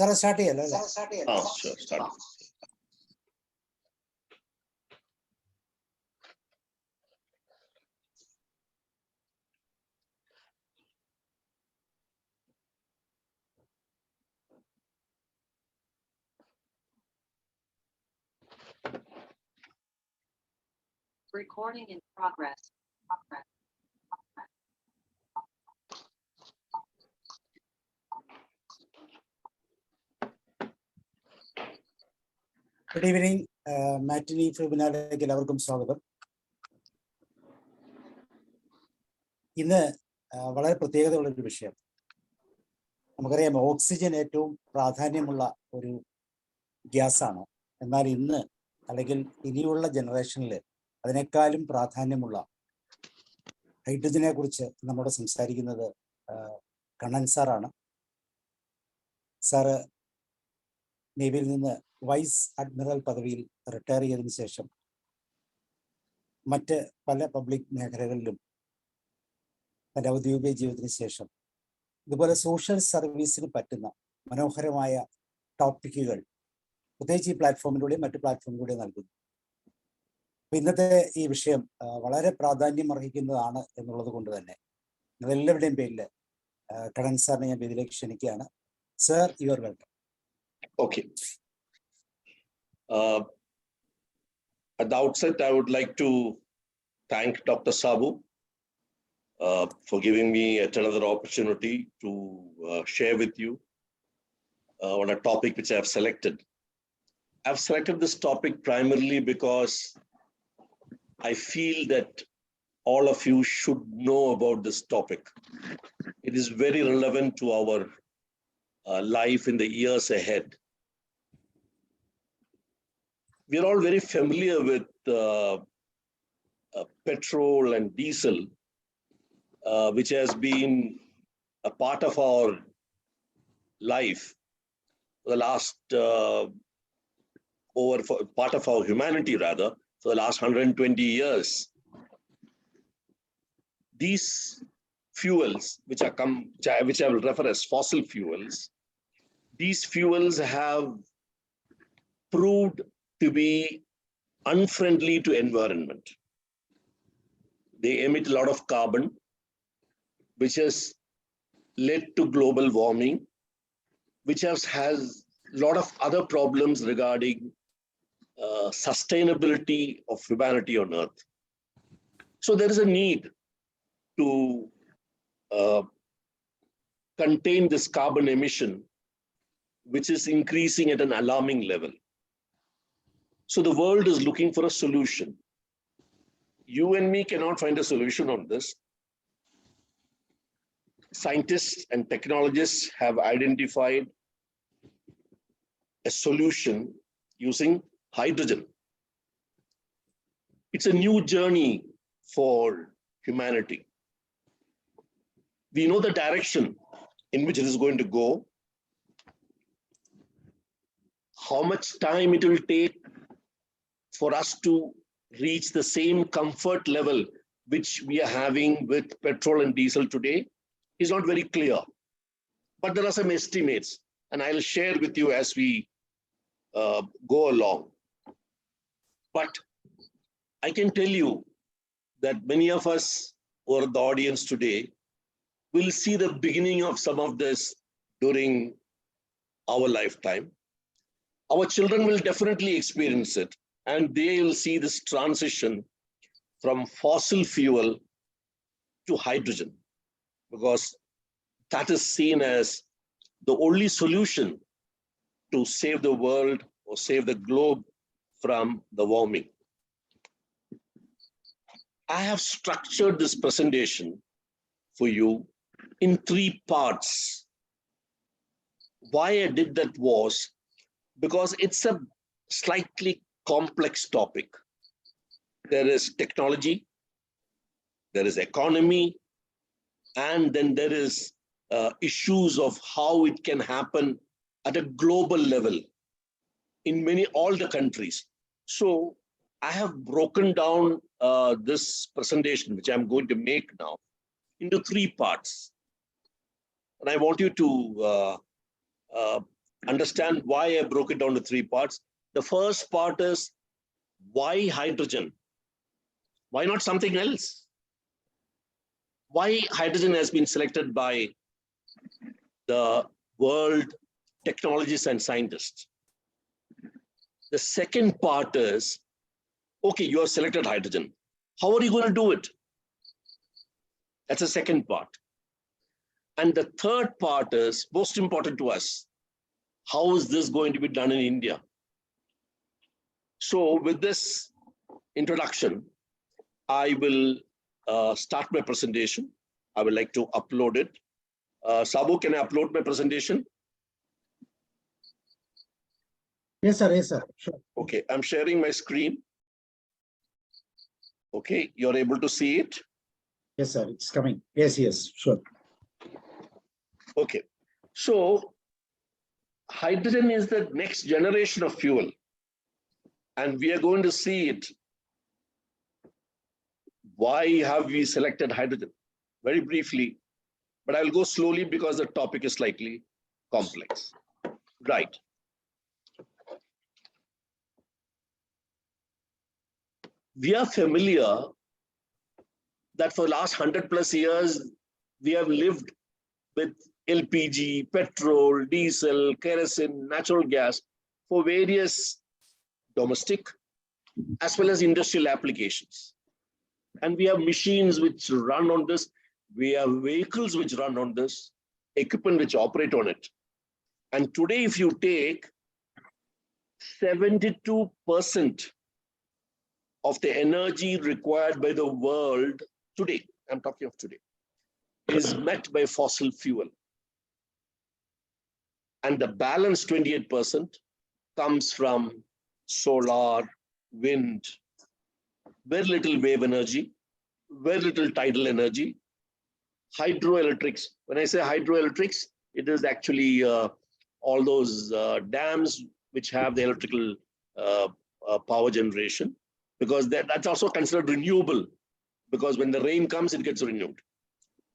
Sir, start here. Sure, start. Recording in progress. Good evening, matinee വെബിനാറിലേക്ക് എല്ലാവർക്കും സ്വാഗതം. ഇന്ന് വളരെ പ്രത്യേകതയുള്ളൊരു വിഷയം. നമുക്കറിയാം ഓക്സിജൻ ഏറ്റവും പ്രാധാന്യമുള്ള ഒരു ഗ്യാസാണ്. എന്നാൽ ഇന്ന് അല്ലെങ്കിൽ ഇനിയുള്ള ജനറേഷനിൽ അതിനേക്കാളും പ്രാധാന്യമുള്ള ഹൈഡ്രജനെ കുറിച്ച് നമ്മോട് സംസാരിക്കുന്നത് കണ്ണൻ സാറാണ്. സാറ് നേവിയിൽ നിന്ന് വൈസ് അഡ്മിറൽ പദവിയിൽ റിട്ടയർ ചെയ്തതിനു ശേഷം മറ്റ് പല പബ്ലിക് മേഖലകളിലും തൻ്റെ ഔദ്യോഗിക ജീവിതത്തിന് ശേഷം ഇതുപോലെ സോഷ്യൽ സർവീസിന് പറ്റുന്ന മനോഹരമായ ടോപ്പിക്കുകൾ പ്രത്യേകിച്ച് ഈ പ്ലാറ്റ്ഫോമിലൂടെയും മറ്റ് പ്ലാറ്റ്ഫോമിലൂടെയും നൽകുന്നു. ഇന്നത്തെ ഈ വിഷയം വളരെ പ്രാധാന്യം അർഹിക്കുന്നതാണ് എന്നുള്ളത് കൊണ്ട് തന്നെ നിങ്ങളെല്ലാവരുടെയും പേരിൽ കണ്ണൻ സാറിനെ ഞാൻ ഇതിലേക്ക് ക്ഷണിക്കുകയാണ്. Sir, you are welcome. Okay. At the outset, I would like to thank Dr. Sabu for giving me yet another opportunity to share with you on a topic which I have selected. I've selected this topic primarily because I feel that all of you should know about this topic. It is very relevant to our life in the years ahead. We are all very familiar with petrol and diesel, which has been a part of our life for the last, part of our humanity rather, for the last 120 years. These fuels, which I will refer as fossil fuels, these fuels have proved to be unfriendly to environment. They emit a lot of carbon, which has led to global warming, which has a lot of other problems regarding sustainability of humanity on Earth. So there is a need to contain this carbon emission, which is increasing at an alarming level. So the world is looking for a solution. You and me cannot find a solution on this. Scientists and technologists have identified a solution using hydrogen. It's a new journey for humanity. We know the direction in which it is going to go, how much time it will take for us to reach the same comfort level which we are having with petrol and diesel today is not very clear. But there are some estimates, and I'll share with you as we go along. But I can tell you that many of us who are the audience today will see the beginning of some of this during our lifetime. Our children will definitely experience it, and they will see this transition from fossil fuel to hydrogen, because that is seen as the only solution to save the world or save the globe from the warming. I have structured this presentation for you in 3 parts. Why I did that was because it's a slightly complex topic. There is technology, there is economy, and then there is issues of how it can happen at a global level in all the countries. So I have broken down this presentation, which I'm going to make now, into 3 parts. And I want you to understand why I broke it down to three parts. The first part is why hydrogen? Why not something else? Why hydrogen has been selected by the world technologists and scientists? The second part is, okay, you have selected hydrogen. How are you going to do it? That's the second part. And the third part is most important to us. How is this going to be done in India? So with this introduction, I will start my presentation. I would like to upload it. Sabu, can I upload my presentation? Yes, sir. Yes, sir. Sure. Okay, I'm sharing my screen. Okay, you're able to see it? Yes, sir. It's coming. Yes, yes. Sure. Okay, so hydrogen is the next generation of fuel, and we are going to see it. Why have we selected hydrogen? Very briefly, but I'll go slowly because the topic is slightly complex. Right. We are familiar that for the last 100+ years, we have lived with LPG, petrol, diesel, kerosene, natural gas for various domestic as well as industrial applications. And we have machines which run on this. We have vehicles which run on this, equipment which operate on it. And today, if you take 72% of the energy required by the world today, I'm talking of today, is met by fossil fuel. And the balance 28% comes from solar, wind, very little wave energy, very little tidal energy, hydroelectrics. When I say hydroelectrics, it is actually all those dams which have the electrical power generation, because that's also considered renewable, because when the rain comes, it gets renewed.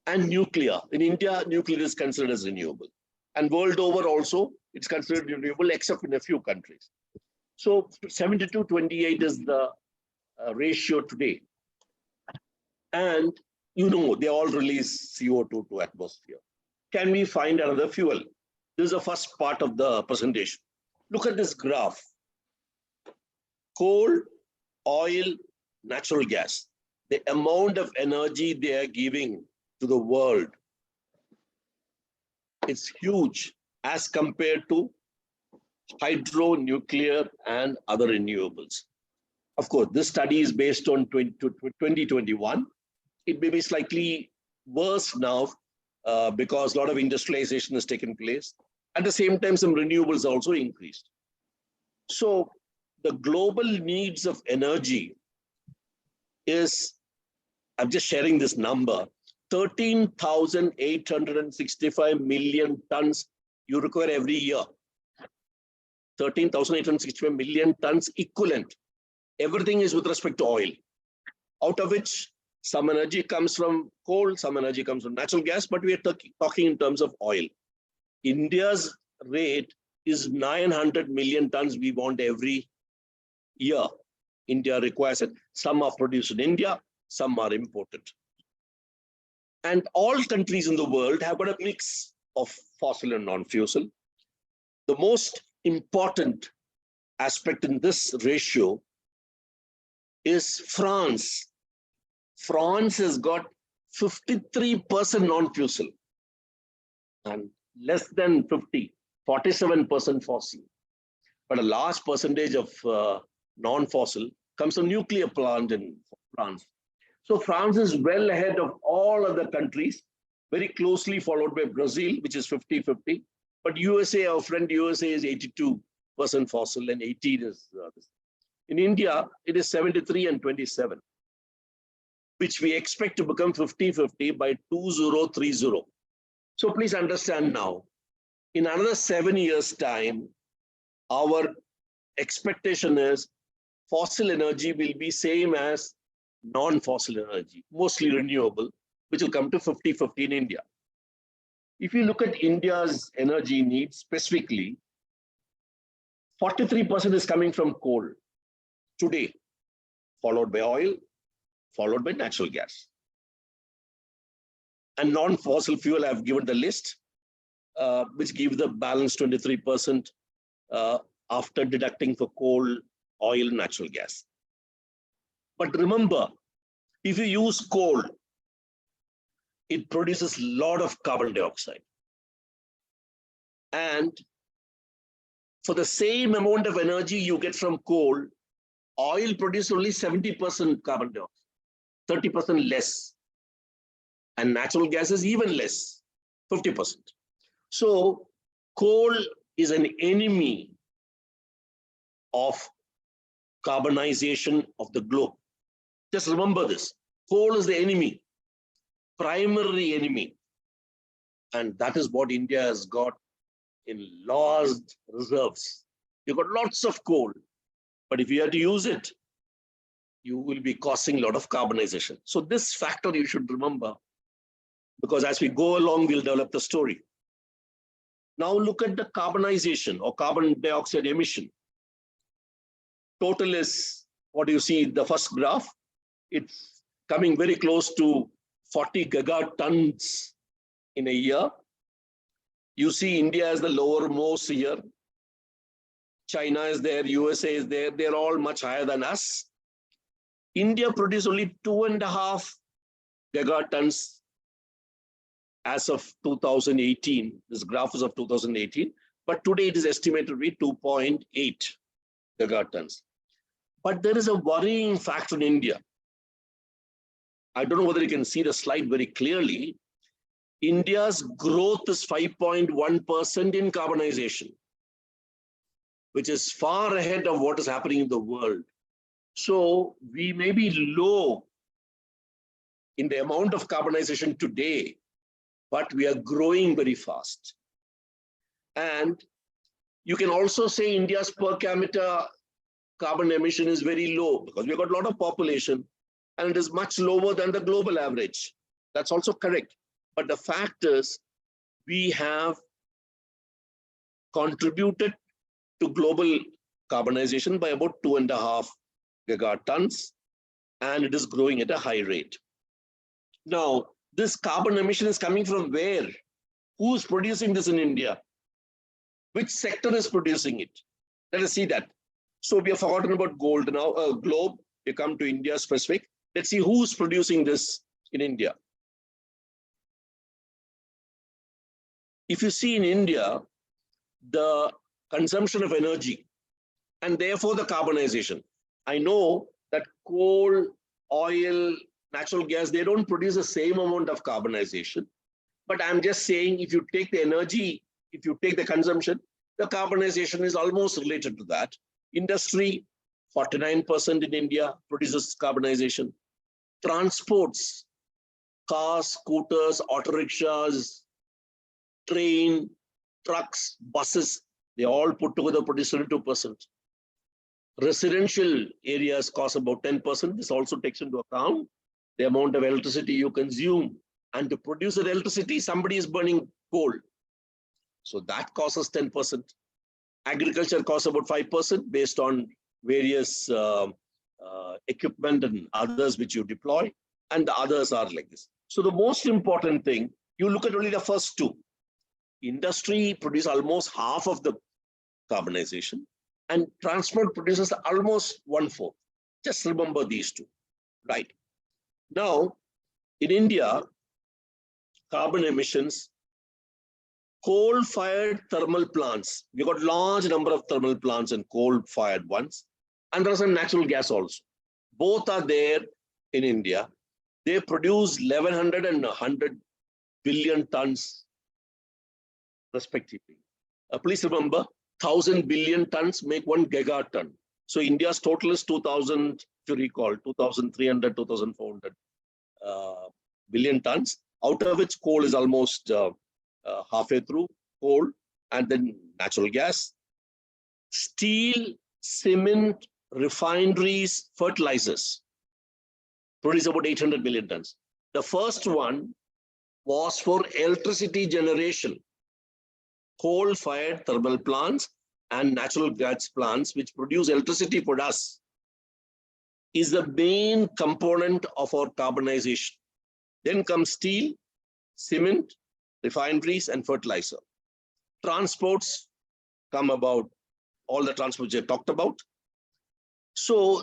And nuclear. In India, nuclear is considered as renewable. And world over also, it's considered renewable, except in a few countries. So 72-28 is the ratio today. And you know, they all release CO2 to atmosphere. Can we find another fuel? This is the first part of the presentation. Look at this graph. Coal, oil, natural gas. The amount of energy they are giving to the world, it's huge as compared to hydro, nuclear, and other renewables. Of course, this study is based on 2021. It may be slightly worse now because a lot of industrialization has taken place. At the same time, some renewables also increased. So the global needs of energy is, I'm just sharing this number, 13,865 million tons you require every year. 13,865 million tons equivalent. Everything is with respect to oil, out of which some energy comes from coal, some energy comes from natural gas, but we are talking in terms of oil. India's rate is 900 million tons we want every year. India requires it. Some are produced in India, some are imported. And all countries in the world have got a mix of fossil and non-fossil. The most important aspect in this ratio is France. France has got 53% non-fossil and less than 47% fossil. But a large percentage of non-fossil comes from nuclear plant in France. So France is well ahead of all other countries, very closely followed by Brazil, which is 50-50. But USA, our friend USA, is 82% fossil and 18 is in India, it is 73 and 27, which we expect to become 50-50 by 2030. So please understand now, in another 7 years' time, our expectation is fossil energy will be same as non-fossil energy, mostly renewable, which will come to 50-50 in India. If you look at India's energy needs specifically, 43% is coming from coal today, followed by oil, followed by natural gas. And non-fossil fuel, I've given the list, which gives the balance 23% after deducting for coal, oil, natural gas. But remember, if you use coal, it produces a lot of carbon dioxide. And for the same amount of energy you get from coal, oil produces only 70% carbon dioxide, 30% less. And natural gas is even less, 50%. So coal is an enemy of carbonization of the globe. Just remember this. Coal is the enemy, primary enemy. And that is what India has got in large reserves. You've got lots of coal, but if you have to use it, you will be causing a lot of carbonization. So this factor you should remember, because as we go along, we'll develop the story. Now look at the carbonization or carbon dioxide emission. Total is what you see in the first graph. It's coming very close to 40 gigatons in a year. You see India is the lowermost here. China is there, USA is there. They're all much higher than us. India produced only 2.5 gigatons as of 2018. This graph is of 2018. But today it is estimated to be 2.8 gigatons. But there is a worrying factor in India. I don't know whether you can see the slide very clearly. India's growth is 5.1% in carbonization, which is far ahead of what is happening in the world. So we may be low in the amount of carbonization today, but we are growing very fast. And you can also say India's per capita carbon emission is very low because we've got a lot of population and it is much lower than the global average. That's also correct. But the fact is, we have contributed to global carbonization by about 2.5 gigatons, and it is growing at a high rate. Now, this carbon emission is coming from where? Who's producing this in India? Which sector is producing it? Let us see that. So we have forgotten about gold now, globe. We come to India specific. Let's see who's producing this in India. If you see in India, the consumption of energy and therefore the carbonization. I know that coal, oil, natural gas, they don't produce the same amount of carbonization. But I'm just saying, if you take the energy, if you take the consumption, the carbonization is almost related to that. Industry, 49% in India produces carbonization. Transports, cars, scooters, auto rickshaws, train, trucks, buses, they all put together produce 32%. Residential areas cost about 10%. This also takes into account the amount of electricity you consume. And to produce that electricity, somebody is burning coal. So that costs 10%. Agriculture costs about 5% based on various equipment and others which you deploy. And the others are like this. So the most important thing, you look at only the first two. Industry produces almost half of the carbonization, and transport produces almost 1/4. Just remember these two, right? Now, in India, carbon emissions, coal-fired thermal plants. We've got large number of thermal plants and coal-fired ones, and there are some natural gas also. Both are there in India. They produce 1,100 and 100 billion tons respectively. Please remember, 1,000 billion tons make 1 gigaton. So India's total is 2,000, if you recall, 2,300, 2,400 billion tons, out of which coal is almost halfway through, coal, and then natural gas. Steel, cement, refineries, fertilizers produce about 800 million tons. The first one was for electricity generation. Coal-fired thermal plants and natural gas plants, which produce electricity for us, is the main component of our carbonization. Then comes steel, cement, refineries, and fertilizer. Transports come about, all the transports I talked about. So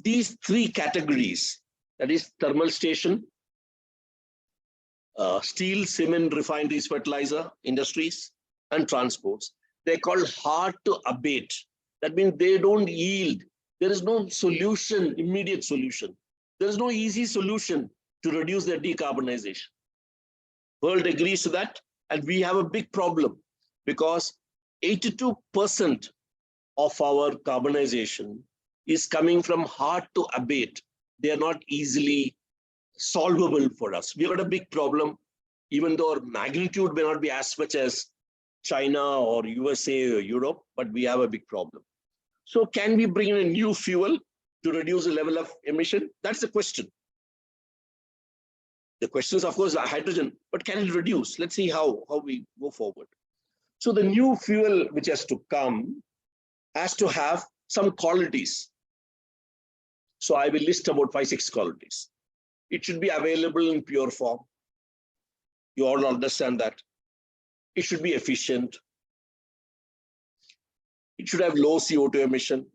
these three categories, that is thermal station, steel, cement, refineries, fertilizer, industries, and transports, they're called hard to abate. That means they don't yield. There is no solution, immediate solution. There is no easy solution to reduce their decarbonization. World agrees to that, and we have a big problem because 82% of our carbonization is coming from hard to abate. They are not easily solvable for us. We have got a big problem, even though our magnitude may not be as much as China or USA or Europe, but we have a big problem. So can we bring in a new fuel to reduce the level of emission? That's the question. The question is, of course, hydrogen, but can it reduce? Let's see how we go forward. So the new fuel which has to come has to have some qualities. So I will list about 5-6 qualities. It should be available in pure form. You all understand that. It should be efficient. It should have low CO2 emission.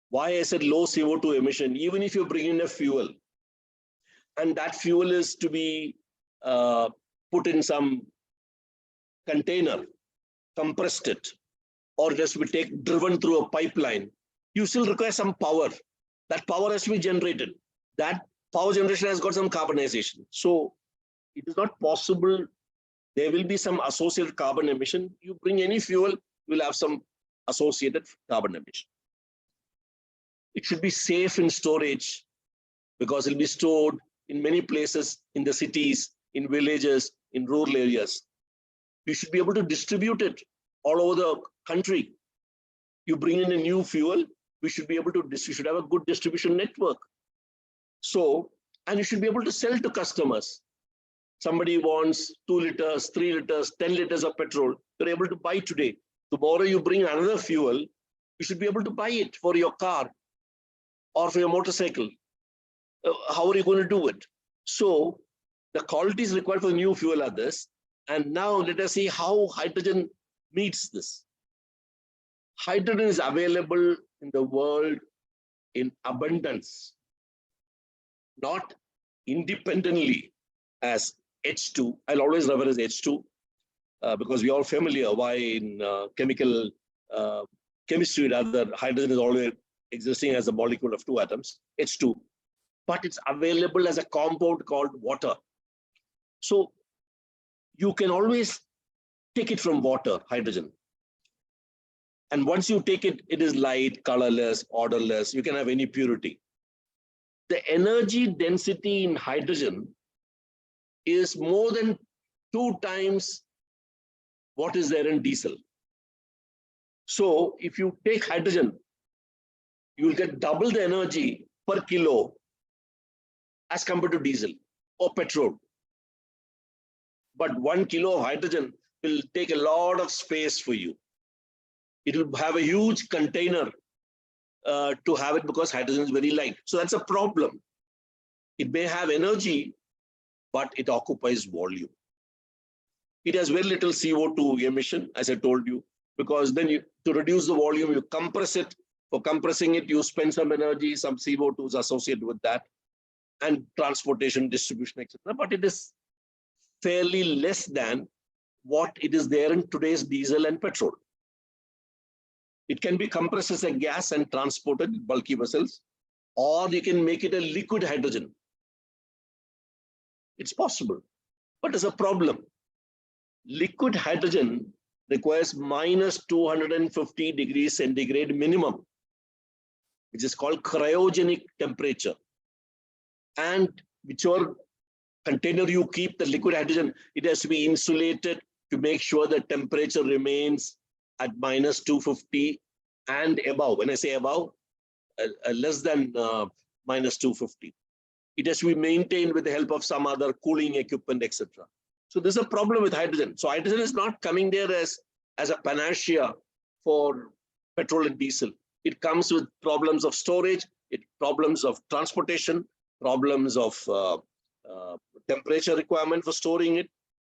Why I said low CO2 emission? Even if you bring in a fuel, and that fuel is to be put in some container, compressed it, or just be driven through a pipeline, you still require some power. That power has to be generated. That power generation has got some carbonization. So it is not possible. There will be some associated carbon emission. You bring any fuel, you will have some associated carbon emission. It should be safe in storage because it will be stored in many places in the cities, in villages, in rural areas. You should be able to distribute it all over the country. You bring in a new fuel, we should be able to, you should have a good distribution network. So, and you should be able to sell to customers. Somebody wants 2 liters, 3 liters, 10 liters of petrol, you're able to buy today. Tomorrow you bring another fuel, you should be able to buy it for your car or for your motorcycle. How are you going to do it? So the qualities required for the new fuel are this. And now let us see how hydrogen meets this. Hydrogen is available in the world in abundance, not independently as H2. I'll always refer as H2 because we are all familiar why in chemistry rather hydrogen is always existing as a molecule of 2 atoms, H2. But it's available as a compound called water. So you can always take it from water, hydrogen. And once you take it, it is light, colorless, odorless. You can have any purity. The energy density in hydrogen is more than 2 times what is there in diesel. So if you take hydrogen, you will get double the energy per kilo as compared to diesel or petrol. But 1 kilo of hydrogen will take a lot of space for you. It will have a huge container to have it because hydrogen is very light. So that's a problem. It may have energy, but it occupies volume. It has very little CO2 emission, as I told you, because then to reduce the volume, you compress it. For compressing it, you spend some energy, some CO2 is associated with that, and transportation, distribution, etc. But it is fairly less than what it is there in today's diesel and petrol. It can be compressed as a gas and transported in bulky vessels, or you can make it a liquid hydrogen. It's possible, but there's a problem. Liquid hydrogen requires minus 250 degrees centigrade minimum, which is called cryogenic temperature. And whichever container you keep the liquid hydrogen, it has to be insulated to make sure the temperature remains at minus 250 and above. When I say above, less than minus 250. It has to be maintained with the help of some other cooling equipment, etc. So there's a problem with hydrogen. So hydrogen is not coming there as a panacea for petrol and diesel. It comes with problems of storage, problems of transportation, problems of temperature requirement for storing it,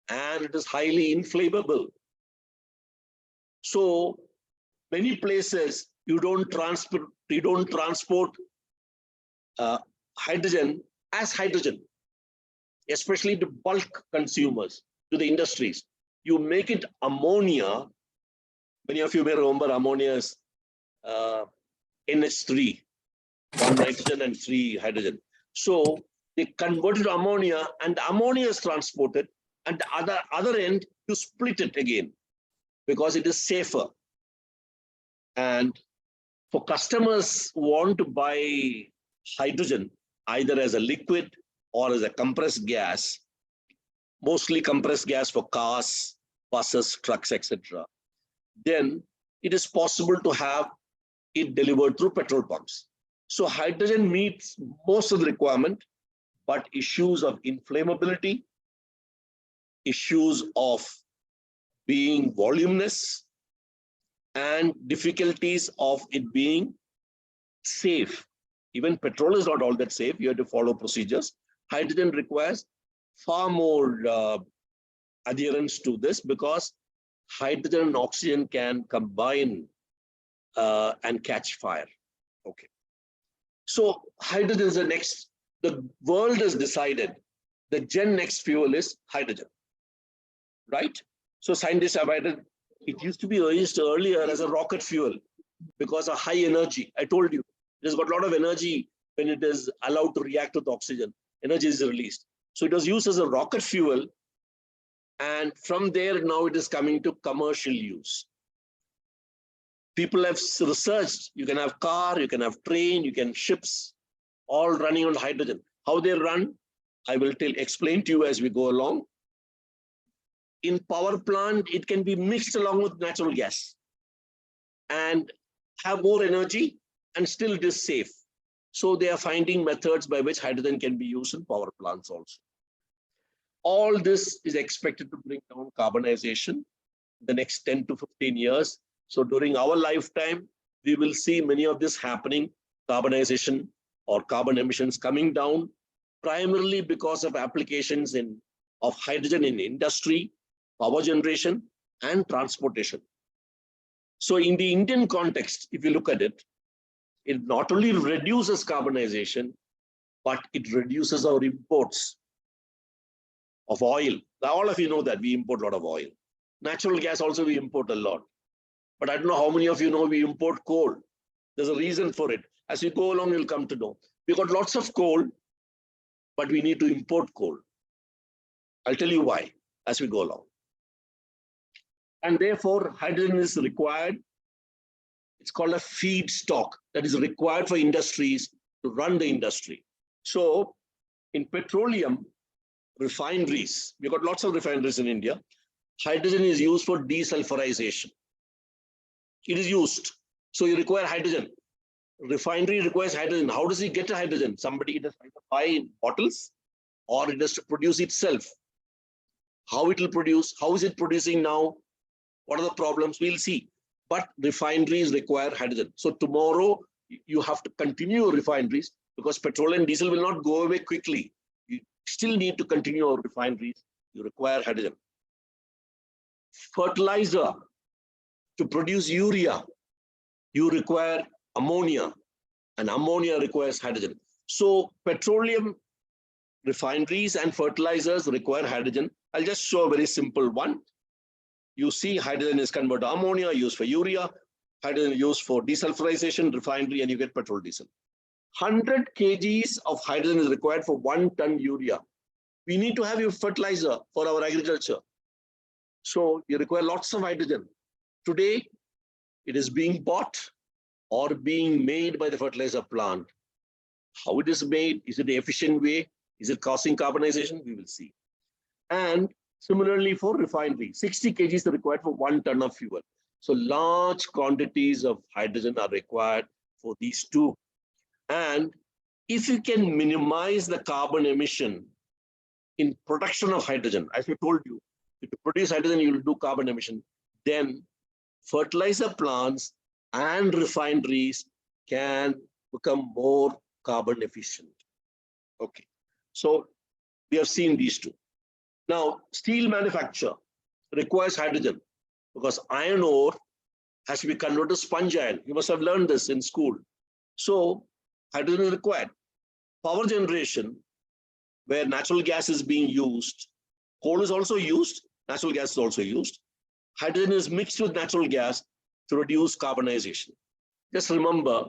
and it is highly inflammable. So many places you don't transport hydrogen as hydrogen, especially to bulk consumers, to the industries. You make it ammonia. Many of you may remember ammonia is NH3, 1 nitrogen and 3 hydrogen. So they convert it to ammonia, and the ammonia is transported, and the other end you split it again because it is safer. And for customers who want to buy hydrogen either as a liquid or as a compressed gas, mostly compressed gas for cars, buses, trucks, etc., then it is possible to have it delivered through petrol pumps. So hydrogen meets most of the requirement, but issues of inflammability, issues of being voluminous, and difficulties of it being safe. Even petrol is not all that safe. You have to follow procedures. Hydrogen requires far more adherence to this because hydrogen and oxygen can combine and catch fire. Okay. So hydrogen is the next. The world has decided the next fuel is hydrogen, right? So scientists have added, it used to be used earlier as a rocket fuel because of high energy. I told you, it has got a lot of energy when it is allowed to react with oxygen. Energy is released. So it was used as a rocket fuel. And from there, now it is coming to commercial use. People have researched, you can have car, you can have train, you can ships, all running on hydrogen. How they run, I will explain to you as we go along. In power plant, it can be mixed along with natural gas and have more energy, and still it is safe. So they are finding methods by which hydrogen can be used in power plants also. All this is expected to bring down carbonization the next 10 to 15 years. So during our lifetime, we will see many of this happening, carbonization or carbon emissions coming down, primarily because of applications of hydrogen in industry, power generation, and transportation. So in the Indian context, if you look at it, it not only reduces carbonization, but it reduces our imports of oil. All of you know that we import a lot of oil. Natural gas also we import a lot. But I don't know how many of you know we import coal. There's a reason for it. As we go along, you'll come to know. We've got lots of coal, but we need to import coal. I'll tell you why as we go along. And therefore, hydrogen is required. It's called a feedstock that is required for industries to run the industry. So in petroleum refineries, we've got lots of refineries in India. Hydrogen is used for desulfurization. It is used. So you require hydrogen. Refinery requires hydrogen. How does it get the hydrogen? Somebody it has to buy in bottles, or it has to produce itself. How it will produce? How is it producing now? What are the problems? We'll see. But refineries require hydrogen. So tomorrow you have to continue your refineries because petrol and diesel will not go away quickly. You still need to continue your refineries. You require hydrogen. Fertilizer. To produce urea, you require ammonia, and ammonia requires hydrogen. So petroleum refineries and fertilizers require hydrogen. I'll just show a very simple one. You see hydrogen is converted to ammonia, used for urea, hydrogen used for desulfurization, refinery, and you get petrol diesel. 100 kgs of hydrogen is required for 1 ton urea. We need to have your fertilizer for our agriculture. So you require lots of hydrogen. Today, it is being bought or being made by the fertilizer plant. How it is made, is it the efficient way? Is it causing carbonization? We will see. And similarly for refinery, 60 kg is required for 1 ton of fuel. So large quantities of hydrogen are required for these two. And if you can minimize the carbon emission in production of hydrogen, as I told you, if you produce hydrogen, you will do carbon emission, then fertilizer plants and refineries can become more carbon efficient. Okay, so we have seen these two. Now, steel manufacture requires hydrogen because iron ore has to be converted to sponge iron. You must have learned this in school. So hydrogen is required. Power generation, where natural gas is being used, coal is also used, natural gas is also used. Hydrogen is mixed with natural gas to reduce carbonization. Just remember,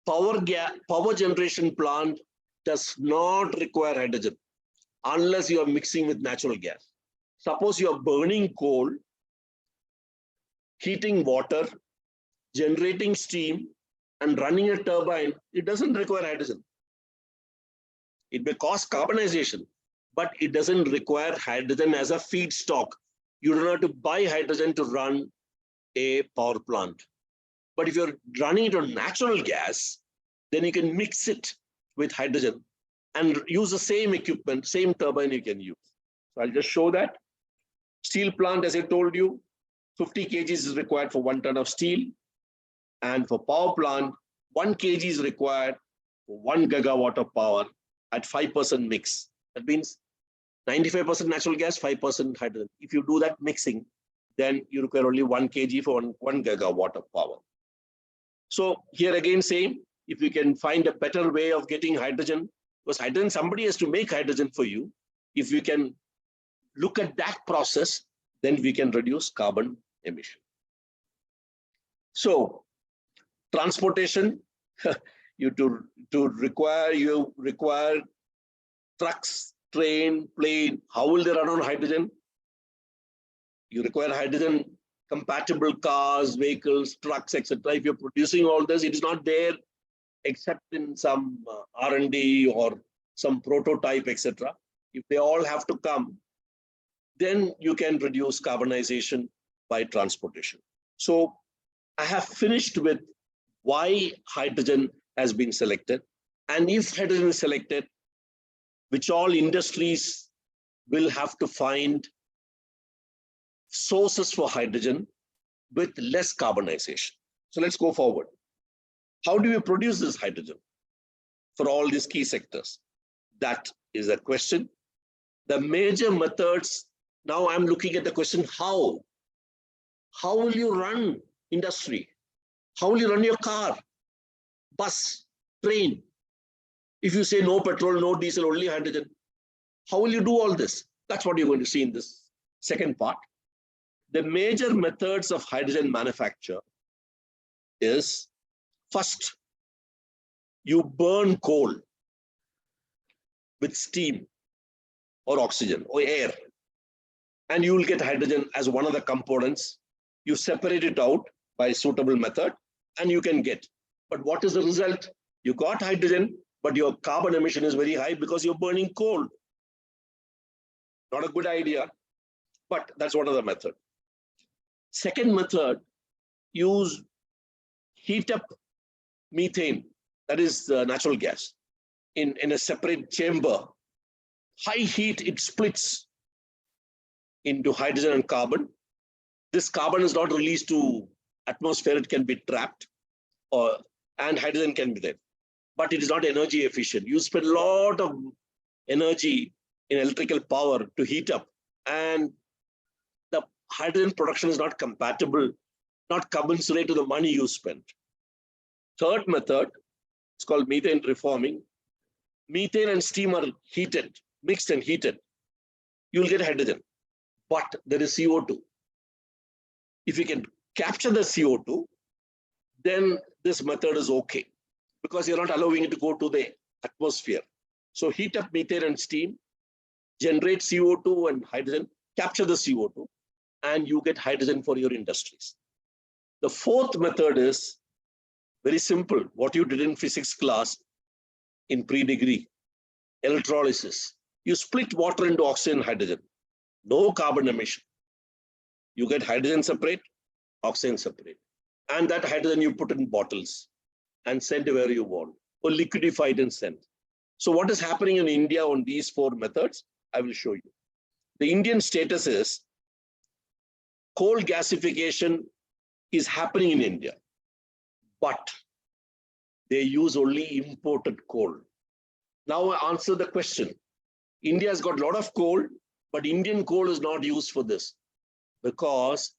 power generation plant does not require hydrogen unless you are mixing with natural gas. Suppose you are burning coal, heating water, generating steam, and running a turbine, it doesn't require hydrogen. It may cause carbonization, but it doesn't require hydrogen as a feedstock. You don't have to buy hydrogen to run a power plant. But if you're running it on natural gas, then you can mix it with hydrogen and use the same equipment, same turbine you can use. So I'll just show that. Steel plant, as I told you, 50 kg is required for 1 ton of steel. And for power plant, 1 kg is required for 1 gigawatt of power at 5% mix. That means 95% natural gas, 5% hydrogen. If you do that mixing, then you require only 1 kg for 1 gigawatt of power. So here again, same, if you can find a better way of getting hydrogen, because hydrogen, somebody has to make hydrogen for you. If you can look at that process, then we can reduce carbon emission. So transportation, you require trucks, train, plane. How will they run on hydrogen? You require hydrogen compatible cars, vehicles, trucks, etc. If you're producing all this, it is not there except in some R&D or some prototype, etc. If they all have to come, then you can reduce carbonization by transportation. So I have finished with why hydrogen has been selected. And if hydrogen is selected, which all industries will have to find sources for hydrogen with less carbonization. So let's go forward. How do we produce this hydrogen for all these key sectors? That is a question. The major methods, now I'm looking at the question, how? How will you run industry? How will you run your car, bus, train? If you say no petrol, no diesel, only hydrogen, how will you do all this? That's what you're going to see in this second part. The major methods of hydrogen manufacture is, first, you burn coal with steam or oxygen or air, and you will get hydrogen as one of the components. You separate it out by a suitable method and you can get. But what is the result? You got hydrogen, but your carbon emission is very high because you're burning coal. Not a good idea, but that's one of the methods. Second method, use heat up methane, that is natural gas, in a separate chamber. High heat, it splits into hydrogen and carbon. This carbon is not released to atmosphere, it can be trapped, and hydrogen can be there. But it is not energy efficient. You spend a lot of energy in electrical power to heat up, and the hydrogen production is not compatible, not commensurate to the money you spent. Third method, it's called methane reforming. Methane and steam are heated, mixed and heated. You'll get hydrogen, but there is CO2. If you can capture the CO2, then this method is okay, because you're not allowing it to go to the atmosphere. So heat up methane and steam, generate CO2 and hydrogen, capture the CO2, and you get hydrogen for your industries. The fourth method is very simple, what you did in physics class in pre-degree, electrolysis. You split water into oxygen and hydrogen, no carbon emission. You get hydrogen separate, oxygen separate. And that hydrogen you put in bottles and send where you want, or liquidify it and send. So what is happening in India on these four methods, I will show you. The Indian status is coal gasification is happening in India, but they use only imported coal. Now I answer the question. India has got a lot of coal, but Indian coal is not used for this because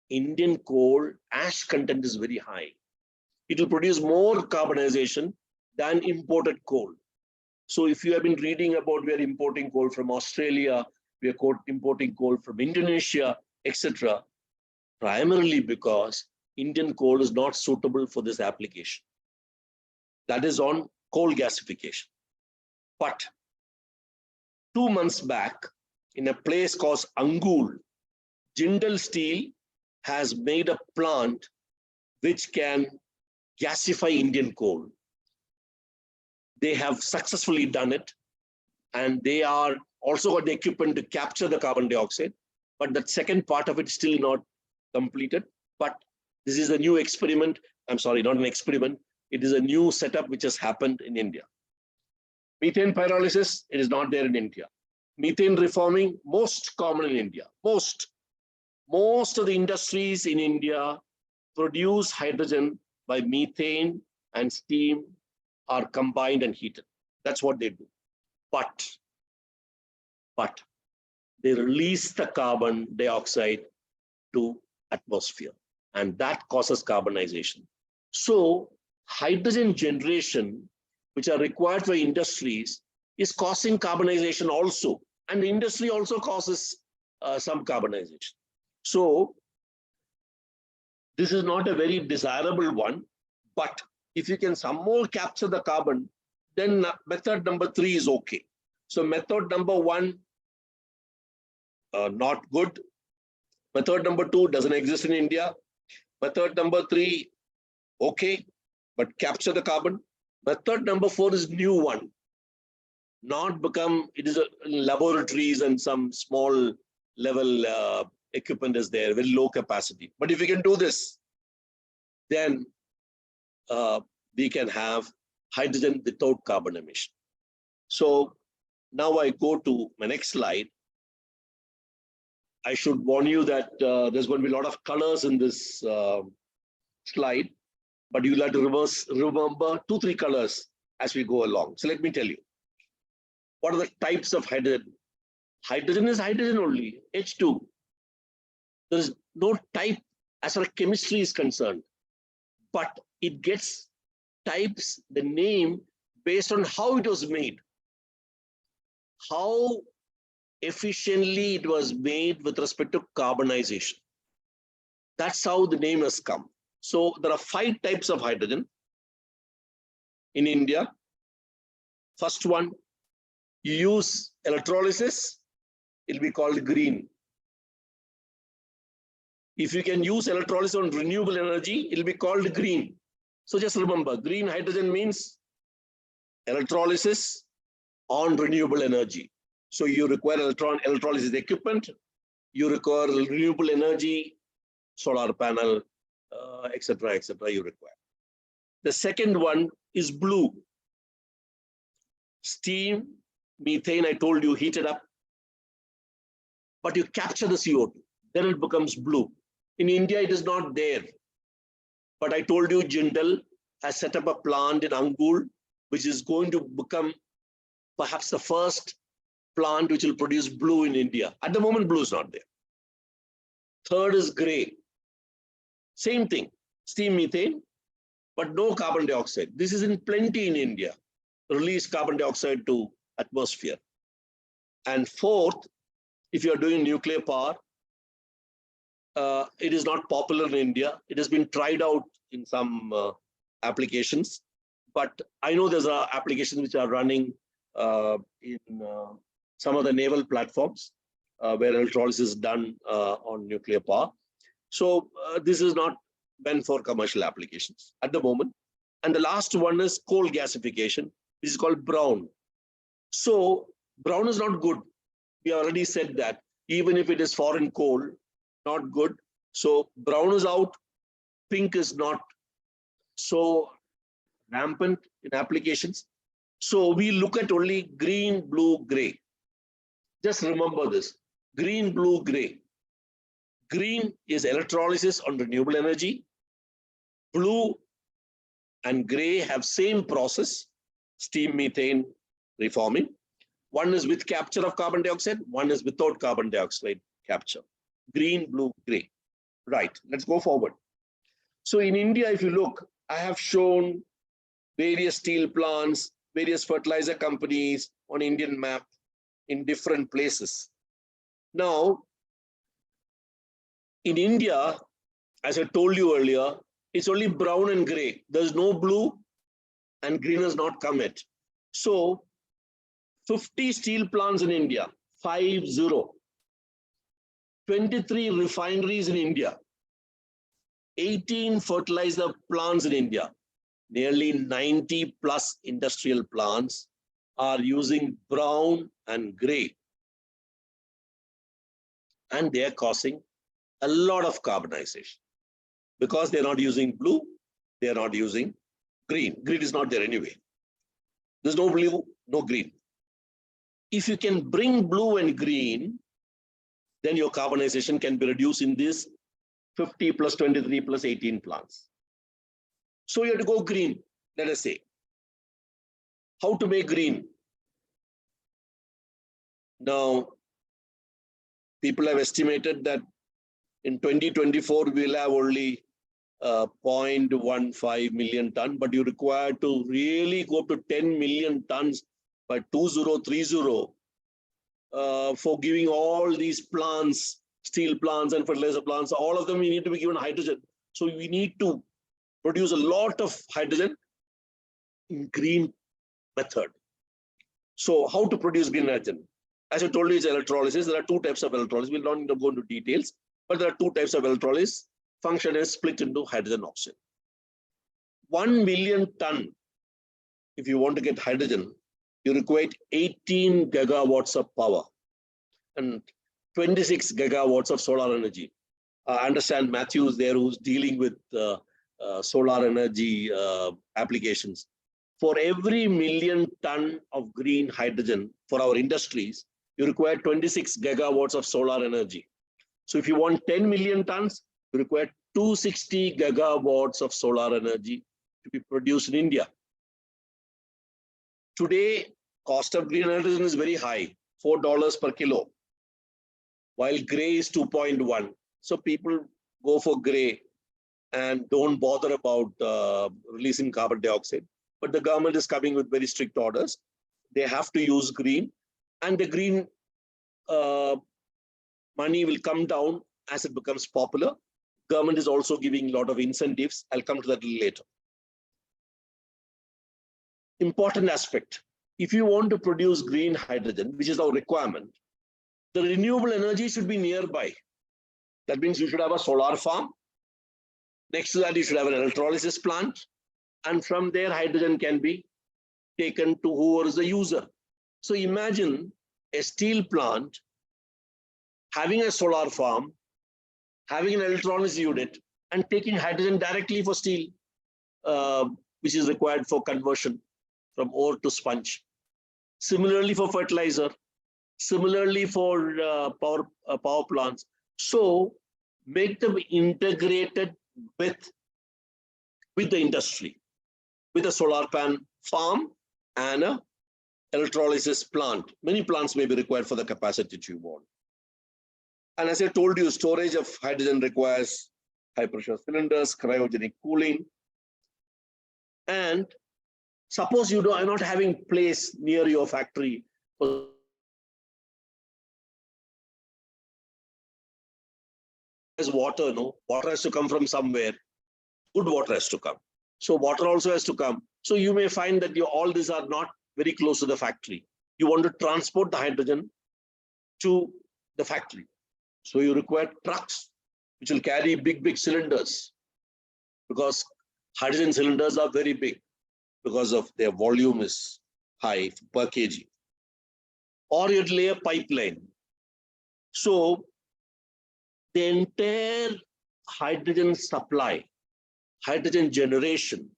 Indian coal ash content is very high. It will produce more carbonization than imported coal. So if you have been reading about we are importing coal from Australia, we are importing coal from Indonesia, etc., primarily because Indian coal is not suitable for this application. That is on coal gasification. But 2 months back, in a place called Angul, Jindal Steel has made a plant which can gasify Indian coal. They have successfully done it, and they are also got the equipment to capture the carbon dioxide, but that second part of it is still not completed. But this is a new experiment. I'm sorry, not an experiment. It is a new setup which has happened in India. Methane pyrolysis, it is not there in India. Methane reforming, most common in India. Most of the industries in India produce hydrogen by methane and steam are combined and heated. That's what they do. But they release the carbon dioxide to atmosphere, and that causes carbonization. So hydrogen generation, which are required for industries, is causing carbonization also, and the industry also causes some carbonization. So this is not a very desirable one, but if you can somehow capture the carbon, then method number 3 is okay. So method number 1, not good. Method number 2 doesn't exist in India. Method number 3, okay, but capture the carbon. Method number 4 is new one. Not become, it is a laboratories and some small level equipment is there, very low capacity. But if we can do this, then we can have hydrogen without carbon emission. So now I go to my next slide. I should warn you that there's going to be a lot of colors in this slide, but you'll have to remember 2-3 colors as we go along. So let me tell you, what are the types of hydrogen? Hydrogen is hydrogen only, H2. There is no type as far as chemistry is concerned, but it gets types, the name, based on how it was made, how efficiently it was made with respect to carbonization. That's how the name has come. So there are 5 types of hydrogen in India. First one, you use electrolysis, it'll be called green. If you can use electrolysis on renewable energy, it'll be called green. So just remember, green hydrogen means electrolysis on renewable energy. So you require electrolysis equipment, you require renewable energy, solar panel, etc., you require. The second one is blue. Steam, methane, I told you, heat it up, but you capture the CO2, then it becomes blue. In India, it is not there. But I told you, Jindal has set up a plant in Angul, which is going to become perhaps the first plant which will produce blue in India. At the moment, blue is not there. Third is gray. Same thing, steam methane, but no carbon dioxide. This is in plenty in India. Release carbon dioxide to atmosphere. And fourth, if you are doing nuclear power, it is not popular in India. It has been tried out in some applications, but I know there's applications which are running in some of the naval platforms where electrolysis is done on nuclear power. So this is not meant for commercial applications at the moment. And the last one is coal gasification, which is called brown. So brown is not good. We already said that, even if it is foreign coal, not good. So brown is out, pink is not so rampant in applications. So we look at only green, blue, gray. Just remember this, green, blue, gray. Green is electrolysis on renewable energy. Blue and gray have same process, steam methane reforming. One is with capture of carbon dioxide, one is without carbon dioxide capture. Green, blue, gray. Right, let's go forward. So in India, if you look, I have shown various steel plants, various fertilizer companies on Indian map in different places. Now, in India, as I told you earlier, it's only brown and gray. There's no blue and green has not come yet. So 50 steel plants in India, 50. 23 refineries in India, 18 fertilizer plants in India, nearly 90 plus industrial plants are using brown and gray. And they are causing a lot of carbonization because they're not using blue, they're not using green. Green is not there anyway. There's no blue, no green. If you can bring blue and green, then your carbonization can be reduced in this 50 plus 23 plus 18 plants. So you have to go green, let us say. How to make green? Now, people have estimated that in 2024, we'll have only 0.15 million ton, but you require to really go up to 10 million tons by 2030 for giving all these plants, steel plants and fertilizer plants, all of them we need to be given hydrogen. So we need to produce a lot of hydrogen in green method. So how to produce green hydrogen? As I told you, it's electrolysis. There are two types of electrolysis. We'll not need to go into details, but there are two types of electrolysis. Function is split into hydrogen oxygen. 1 million ton, if you want to get hydrogen, you require 18 gigawatts of power and 26 gigawatts of solar energy. I understand Matthew is there who's dealing with solar energy applications. For every million ton of green hydrogen for our industries, you require 26 gigawatts of solar energy. So if you want 10 million tons, you require 260 gigawatts of solar energy to be produced in India. Today, cost of green hydrogen is very high, $4 per kilo, while gray is 2.1. So people go for gray and don't bother about releasing carbon dioxide. But the government is coming with very strict orders. They have to use green, and the green money will come down as it becomes popular. Government is also giving a lot of incentives. I'll come to that a little later. Important aspect. If you want to produce green hydrogen, which is our requirement, the renewable energy should be nearby. That means you should have a solar farm. Next to that, you should have an electrolysis plant. And from there, hydrogen can be taken to whoever is the user. So imagine a steel plant having a solar farm, having an electrolysis unit, and taking hydrogen directly for steel, which is required for conversion from ore to sponge. Similarly for fertilizer, similarly for power plants. So make them integrated with the industry, with a solar pan farm and a electrolysis plant. Many plants may be required for the capacity that you want. And as I told you, storage of hydrogen requires high pressure cylinders, cryogenic cooling. And suppose you are not having place near your factory for water, no? Water has to come from somewhere. Good water has to come. So water also has to come. So you may find that all these are not very close to the factory. You want to transport the hydrogen to the factory. So you require trucks which will carry big cylinders, because hydrogen cylinders are very big because of their volume is high per kg. Or you'd lay a pipeline. So the entire hydrogen supply, hydrogen generation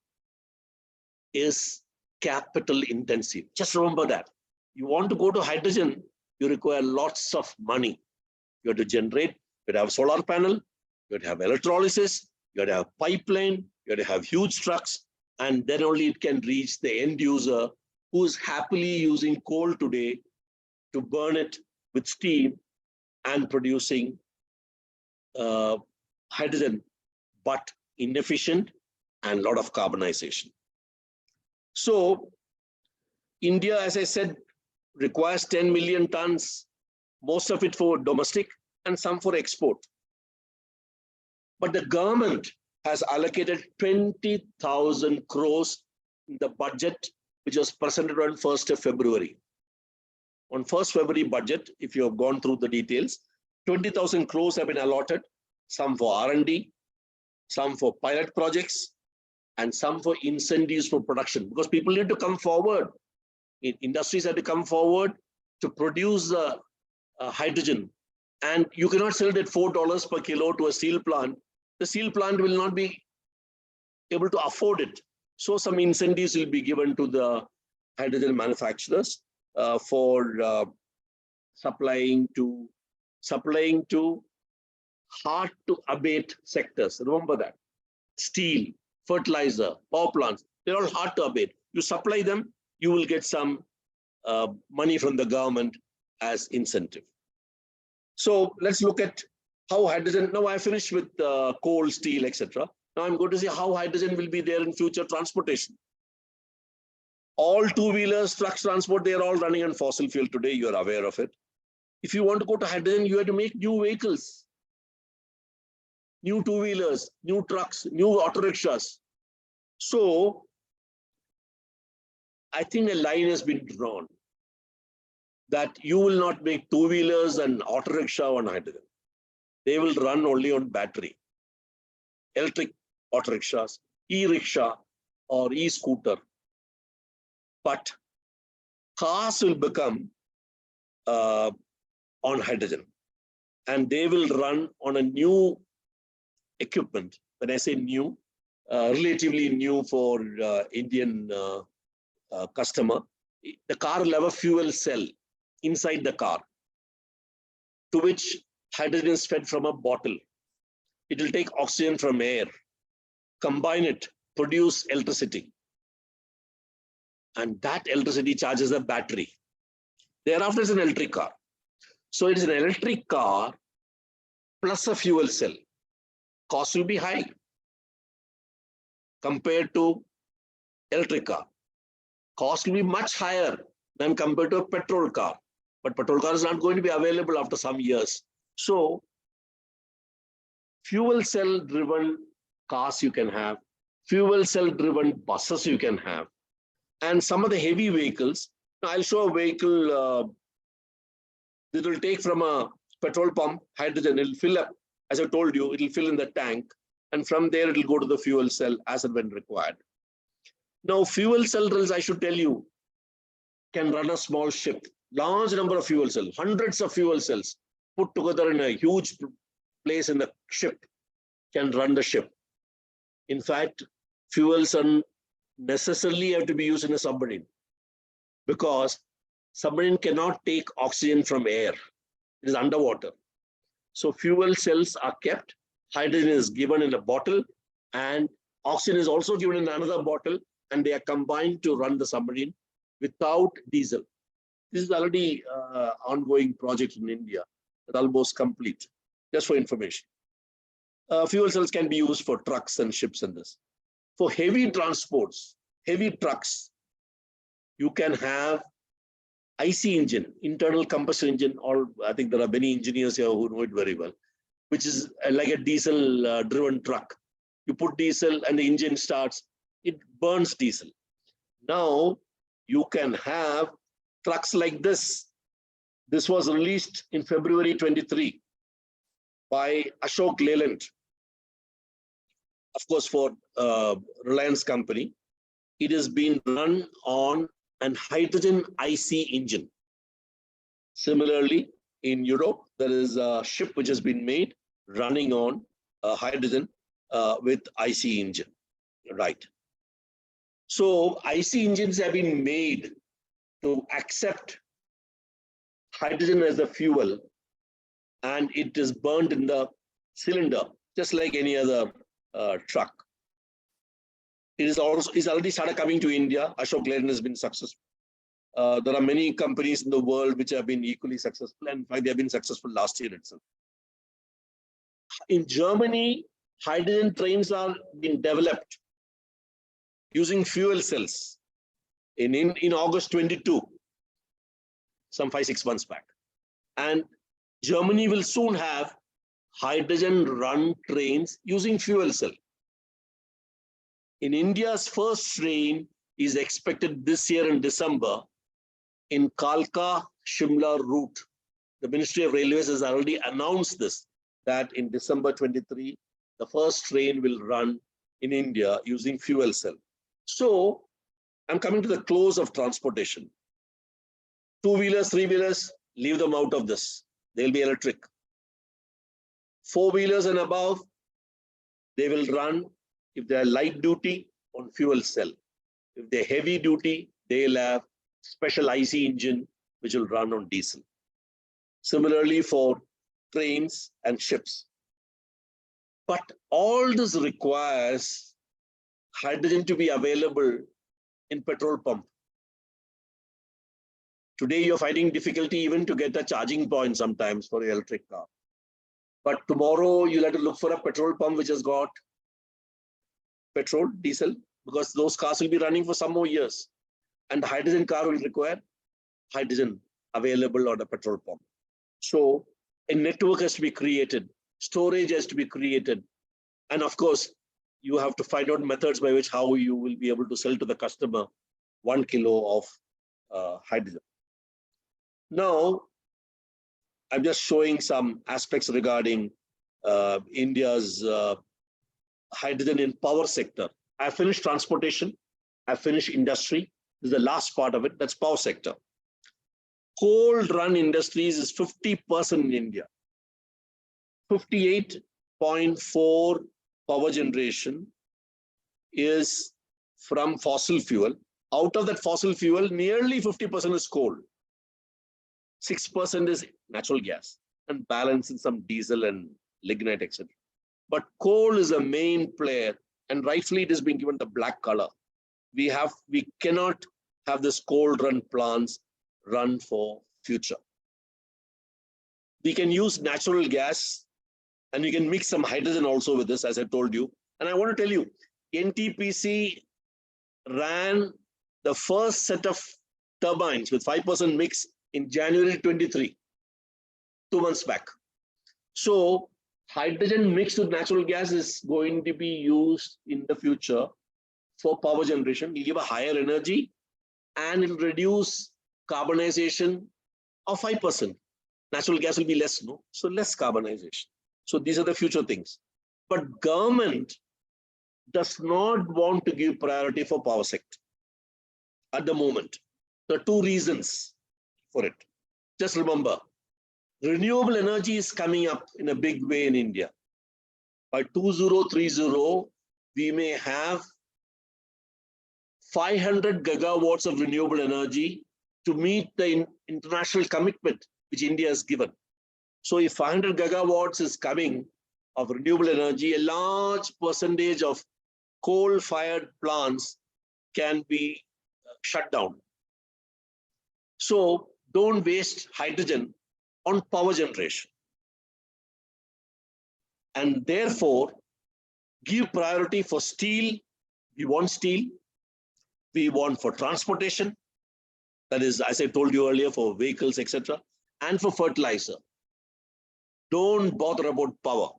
is capital intensive. Just remember that. You want to go to hydrogen, you require lots of money. You have to generate You got to have solar panel, you got to have electrolysis, you got to have pipeline, you got to have huge trucks, and then only it can reach the end user who is happily using coal today to burn it with steam and producing hydrogen, but inefficient and a lot of carbonization. So India, as I said, requires 10 million tons, most of it for domestic and some for export. But the government has allocated 20,000 crores in the budget, which was presented on 1st of February. On 1st February budget, if you have gone through the details, 20,000 crores have been allotted, some for R&D, some for pilot projects, and some for incentives for production, because people need to come forward. Industries have to come forward to produce hydrogen, and you cannot sell it at $4 per kilo to a steel plant. The steel plant will not be able to afford it. So some incentives will be given to the hydrogen manufacturers for supplying to hard to abate sectors. Remember that. Steel, fertilizer, power plants, they're all hard to abate. You supply them, you will get some money from the government as incentive. So let's look at how hydrogen, now I finished with coal, steel, etc. Now I'm going to see how hydrogen will be there in future transportation. All two-wheelers, trucks, transport, they're all running on fossil fuel today, you're aware of it. If you want to go to hydrogen, you have to make new vehicles, new two-wheelers, new trucks, new auto rickshaws. So I think a line has been drawn that you will not make two-wheelers and auto rickshaw on hydrogen. They will run only on battery, electric auto rickshaws, e-rickshaw or e-scooter. But cars will become on hydrogen, and they will run on a new equipment. When I say new, relatively new for Indian customer, the car will have a fuel cell inside the car, to which hydrogen is fed from a bottle. It will take oxygen from air, combine it, produce electricity, and that electricity charges a battery. Thereafter, it's an electric car. So it is an electric car plus a fuel cell. Cost will be high compared to electric car. Cost will be much higher than compared to a petrol car. But petrol car is not going to be available after some years. So fuel cell driven cars you can have, fuel cell driven buses you can have, and some of the heavy vehicles. Now I'll show a vehicle that will take from a petrol pump, hydrogen, it'll fill up. As I told you, it'll fill in the tank, and from there it'll go to the fuel cell as and when required. Now, fuel cell drills, I should tell you, can run a small ship. Large number of fuel cells, hundreds of fuel cells put together in a huge place in the ship can run the ship. In fact, fuel cells necessarily have to be used in a submarine, because submarine cannot take oxygen from air. It is underwater. So fuel cells are kept, hydrogen is given in a bottle, and oxygen is also given in another bottle, and they are combined to run the submarine without diesel. This is already ongoing project in India. It's almost complete, just for information. Fuel cells can be used for trucks and ships and this. For heavy transports, heavy trucks, you can have IC engine, internal combustion engine, or I think there are many engineers here who know it very well, which is like a diesel driven truck. You put diesel and the engine starts, it burns diesel. Now you can have trucks like this. This was released in February 23 by Ashok Leyland, of course, for Reliance company. It has been run on an hydrogen IC engine. Similarly, in Europe, there is a ship which has been made running on hydrogen with IC engine, right? So IC engines have been made to accept hydrogen as a fuel and it is burned in the cylinder, just like any other truck. It is already started coming to India. Ashok Leyland has been successful. There are many companies in the world which have been equally successful, and in fact, they have been successful last year itself. In Germany, hydrogen trains are being developed using fuel cells in August 22, some 5-6 months back. And Germany will soon have hydrogen run trains using fuel cell. In India's first train is expected this year in December in Kalka-Shimla route. The Ministry of Railways has already announced this, that in December 23, the first train will run in India using fuel cell. So I'm coming to the close of transportation. Two-wheelers, three-wheelers, leave them out of this. They'll be electric. Four-wheelers and above, they will run, if they're light duty, on fuel cell. If they're heavy duty, they'll have special IC engine, which will run on diesel. Similarly for trains and ships. But all this requires hydrogen to be available in petrol pump. Today, you're finding difficulty even to get a charging point sometimes for an electric car. But tomorrow, you'll have to look for a petrol pump which has got petrol, diesel, because those cars will be running for some more years. And the hydrogen car will require hydrogen available on a petrol pump. So a network has to be created, storage has to be created. And of course, you have to find out methods by which how you will be able to sell to the customer 1 kilo of hydrogen. Now, I'm just showing some aspects regarding India's hydrogen in power sector. I finished transportation, I finished industry. This is the last part of it, that's power sector. Coal run industries is 50% in India. 58.4 power generation is from fossil fuel. Out of that fossil fuel, nearly 50% is coal. 6% is natural gas, and balance in some diesel and lignite, etc. But coal is a main player, and rightfully it has been given the black color. We cannot have this coal run plants run for future. We can use natural gas, and we can mix some hydrogen also with this, as I told you. And I want to tell you, NTPC ran the first set of turbines with 5% mix in January 23, 2 months back. So hydrogen mixed with natural gas is going to be used in the future for power generation. It'll give a higher energy and it'll reduce carbonization of 5%. Natural gas will be less, no? So less carbonization. So these are the future things. But government does not want to give priority for power sector at the moment. There are two reasons for it. Just remember, renewable energy is coming up in a big way in India. By 2030, we may have 500 gigawatts of renewable energy to meet the international commitment which India has given. So if 500 gigawatts is coming of renewable energy, a large percentage of coal-fired plants can be shut down. So don't waste hydrogen on power generation. And therefore, give priority for steel. We want steel. We want for transportation. That is, as I told you earlier, for vehicles, etc. And for fertilizer. Don't bother about power.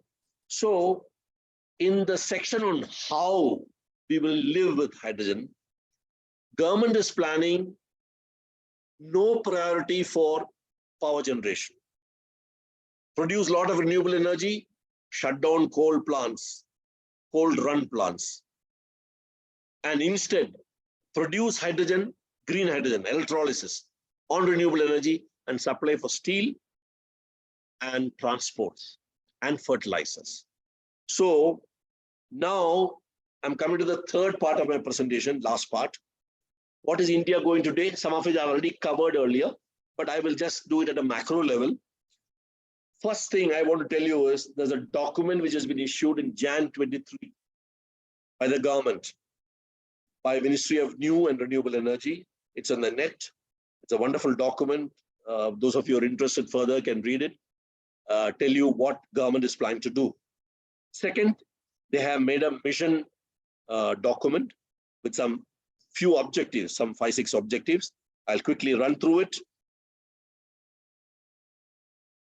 So in the section on how we will live with hydrogen, government is planning no priority for power generation. Produce a lot of renewable energy, shut down coal plants, coal run plants. And instead, produce hydrogen, green hydrogen, electrolysis on renewable energy and supply for steel and transports and fertilizers. So now I'm coming to the third part of my presentation, last part. What is India going to do? Some of it I already covered earlier, but I will just do it at a macro level. First thing I want to tell you is there's a document which has been issued in Jan 23 by the government, by Ministry of New and Renewable Energy. It's on the net. It's a wonderful document. Those of you who are interested further can read it. Tell you what government is planning to do. Second, they have made a mission document with some few objectives, some 5-6 objectives. I'll quickly run through it.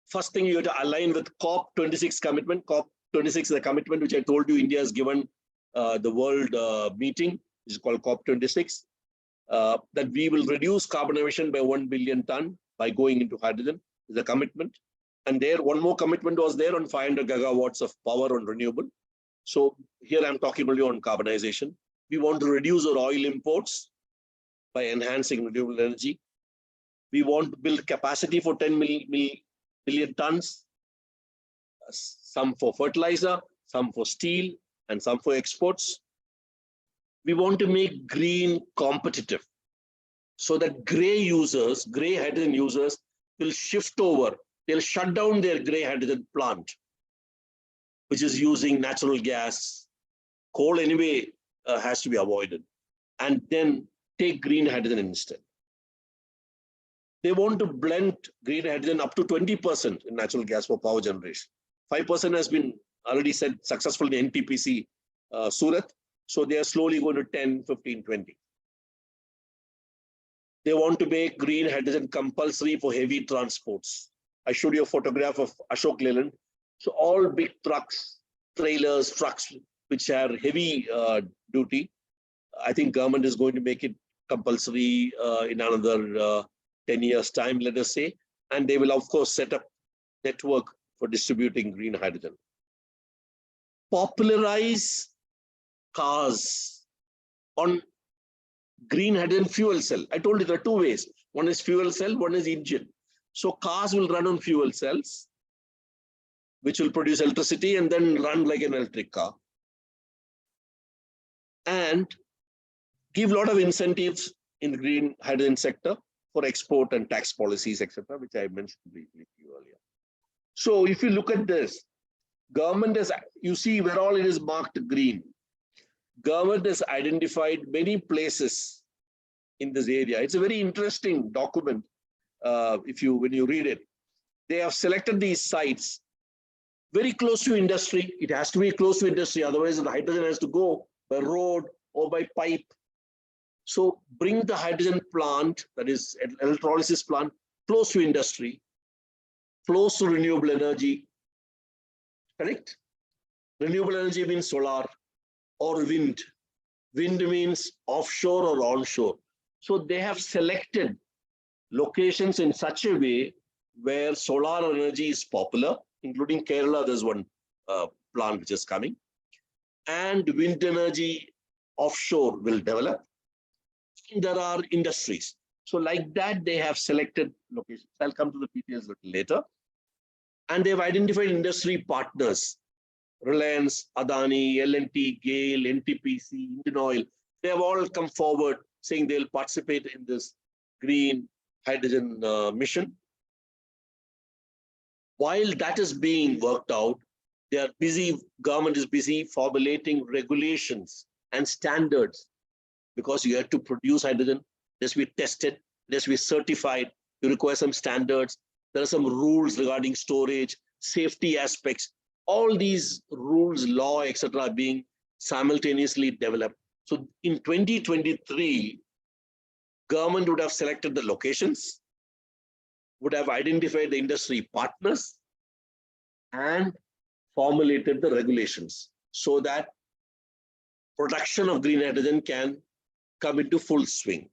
First thing, you have to align with COP26 commitment. COP26 is a commitment which I told you India has given the world meeting, which is called COP26, that we will reduce carbon emission by 1 billion ton by going into hydrogen. Is a commitment. And there, one more commitment was there on 500 gigawatts of power on renewable. So here I'm talking only on carbonization. We want to reduce our oil imports by enhancing renewable energy. We want to build capacity for 10 million tons, some for fertilizer, some for steel, and some for exports. We want to make green competitive so that gray hydrogen users will shift over. They'll shut down their gray hydrogen plant, which is using natural gas. Coal anyway has to be avoided, and then take green hydrogen instead. They want to blend green hydrogen up to 20% in natural gas for power generation. 5% has been already said successfully in NTPC Surat. So they are slowly going to 10, 15, 20. They want to make green hydrogen compulsory for heavy transports. I showed you a photograph of Ashok Leyland. So all big trucks, trailers, trucks, which are heavy duty, I think government is going to make it compulsory in another 10 years' time, let us say. And they will, of course, set up network for distributing green hydrogen. Popularize cars on green hydrogen fuel cell. I told you there are two ways. One is fuel cell, one is engine. So cars will run on fuel cells, which will produce electricity and then run like an electric car. And give a lot of incentives in the green hydrogen sector for export and tax policies, etc., which I mentioned briefly to you earlier. So if you look at this, government has, you see where all it is marked green. Government has identified many places in this area. It's a very interesting document. When you read it, they have selected these sites very close to industry. It has to be close to industry, otherwise the hydrogen has to go by road or by pipe. So bring the hydrogen plant, that is an electrolysis plant, close to industry, close to renewable energy. Correct? Renewable energy means solar or wind. Wind means offshore or onshore. So they have selected locations in such a way where solar energy is popular, including Kerala, there's one plant which is coming, and wind energy offshore will develop. And there are industries. So like that, they have selected locations. I'll come to the details a little later. And they've identified industry partners, Reliance, Adani, L&T, GAIL, NTPC, Indian Oil. They have all come forward saying they'll participate in this green hydrogen mission. While that is being worked out, they are busy, government is busy formulating regulations and standards, because you have to produce hydrogen, it has to be tested, it has to be certified, you require some standards, there are some rules regarding storage, safety aspects, all these rules, law, etc. are being simultaneously developed. So in 2023, government would have selected the locations, would have identified the industry partners, and formulated the regulations so that production of green hydrogen can come into full swing.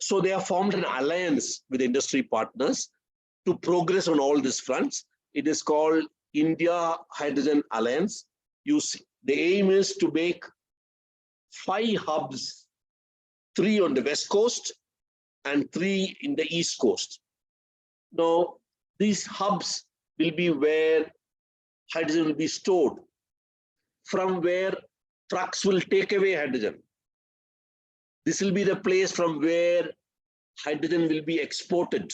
So they have formed an alliance with industry partners to progress on all these fronts. It is called India Hydrogen Alliance. You see, the aim is to make 5 hubs, 3 on the west coast and 3 in the east coast. Now, these hubs will be where hydrogen will be stored, from where trucks will take away hydrogen. This will be the place from where hydrogen will be exported.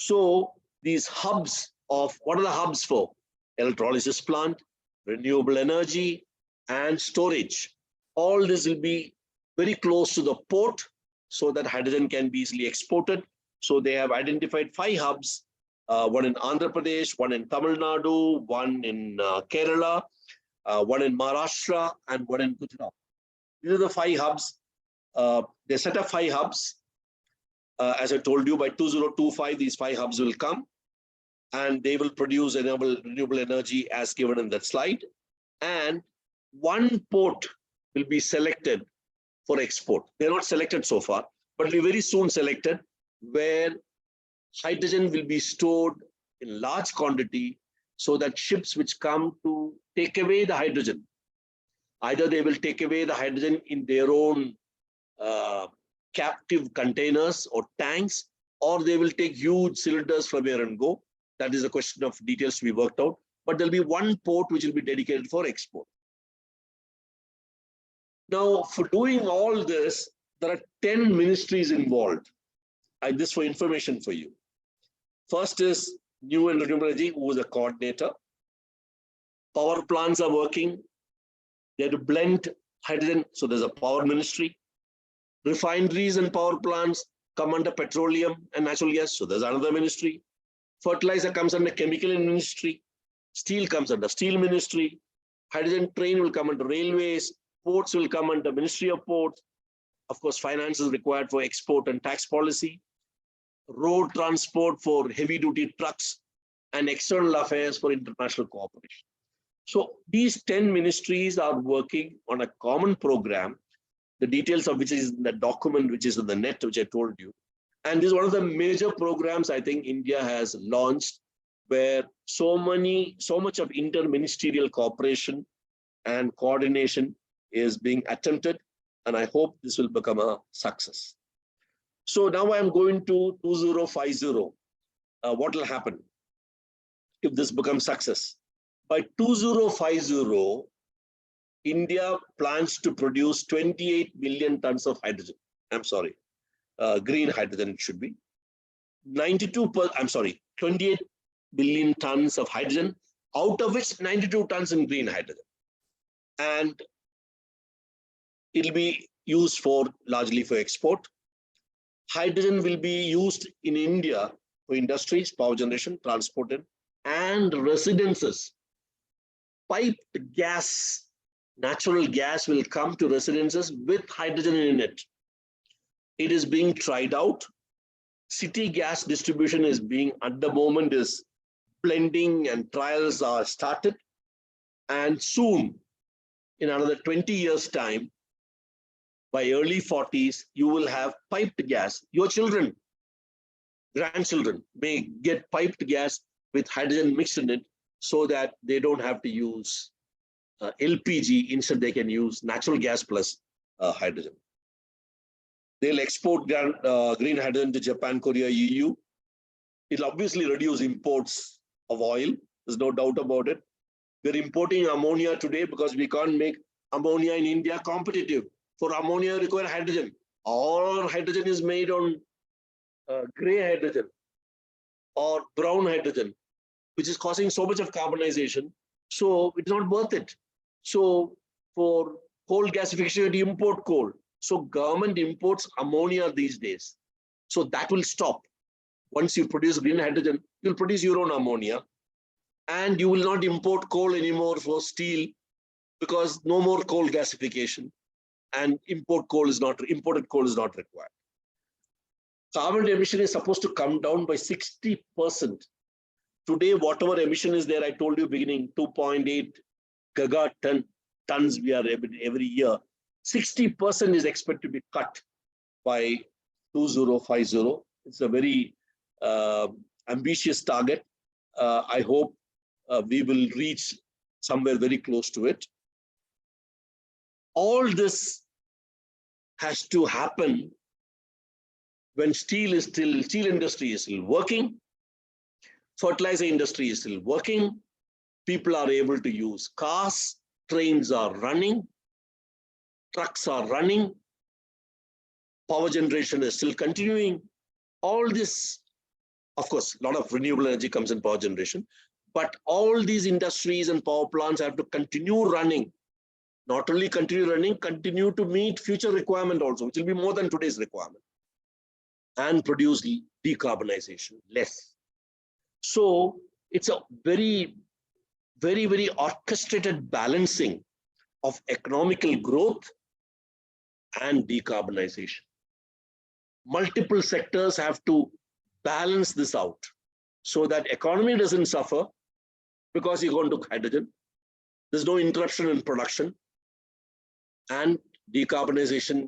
So these hubs of, what are the hubs for? Electrolysis plant, renewable energy, and storage. All this will be very close to the port so that hydrogen can be easily exported. So they have identified 5 hubs, one in Andhra Pradesh, one in Tamil Nadu, one in Kerala, one in Maharashtra, and one in Gujarat. These are the 5 hubs. They set up 5 hubs. As I told you, by 2025, these 5 hubs will come and they will produce renewable energy as given in that slide. And one port will be selected for export. They're not selected so far, but will be very soon selected, where hydrogen will be stored in large quantity so that ships which come to take away the hydrogen, either they will take away the hydrogen in their own captive containers or tanks, or they will take huge cylinders from here and go. That is a question of details to be worked out. But there'll be one port which will be dedicated for export. Now, for doing all this, there are 10 ministries involved. This for information for you. First is New and Renewable Energy, who is a coordinator. Power plants are working. They have to blend hydrogen, so there's a power ministry. Refineries and power plants come under petroleum and natural gas, so there's another ministry. Fertilizer comes under chemical ministry. Steel comes under steel ministry. Hydrogen train will come under railways. Ports will come under Ministry of Ports. Of course, finance is required for export and tax policy. Road transport for heavy-duty trucks, and external affairs for international cooperation. So these 10 ministries are working on a common program, the details of which is in the document, which is in the net, which I told you. And this is one of the major programs I think India has launched, where so much of interministerial cooperation and coordination is being attempted, and I hope this will become a success. So now I'm going to 2050. What will happen if this becomes success? By 2050, India plans to produce 28 million tons of hydrogen. I'm sorry, green hydrogen it should be. 28 billion tons of hydrogen, out of which 92 tons in green hydrogen. And it'll be used largely for export. Hydrogen will be used in India for industries, power generation, transport, and residences. Piped gas, natural gas will come to residences with hydrogen in it. It is being tried out. City gas distribution is at the moment is blending, and trials are started. And soon, in another 20 years' time, by early 40s, you will have piped gas. Your children, grandchildren may get piped gas with hydrogen mixed in it, so that they don't have to use LPG. Instead, they can use natural gas plus hydrogen. They'll export green hydrogen to Japan, Korea, EU. It'll obviously reduce imports of oil. There's no doubt about it. We're importing ammonia today because we can't make ammonia in India competitive. For ammonia, you require hydrogen. All hydrogen is made on gray hydrogen or brown hydrogen, which is causing so much of carbonization. So it's not worth it. So for coal gasification, you import coal. So government imports ammonia these days. So that will stop. Once you produce green hydrogen, you'll produce your own ammonia. And you will not import coal anymore for steel, because no more coal gasification. And imported coal is not required. Carbon emission is supposed to come down by 60%. Today, whatever emission is there, I told you beginning, 2.8 gigatons we are every year. 60% is expected to be cut by 2050. It's a very ambitious target. I hope we will reach somewhere very close to it. All this has to happen when steel industry is still working, fertilizer industry is still working, people are able to use cars, trains are running, trucks are running, power generation is still continuing. All this Of course, a lot of renewable energy comes in power generation, but all these industries and power plants have to continue running. Not only continue running, continue to meet future requirement also, which will be more than today's requirement, and produce decarbonization less. So it's a very, very, very orchestrated balancing of economical growth and decarbonization. Multiple sectors have to balance this out so that economy doesn't suffer because you're going to hydrogen. There's no interruption in production, and decarbonization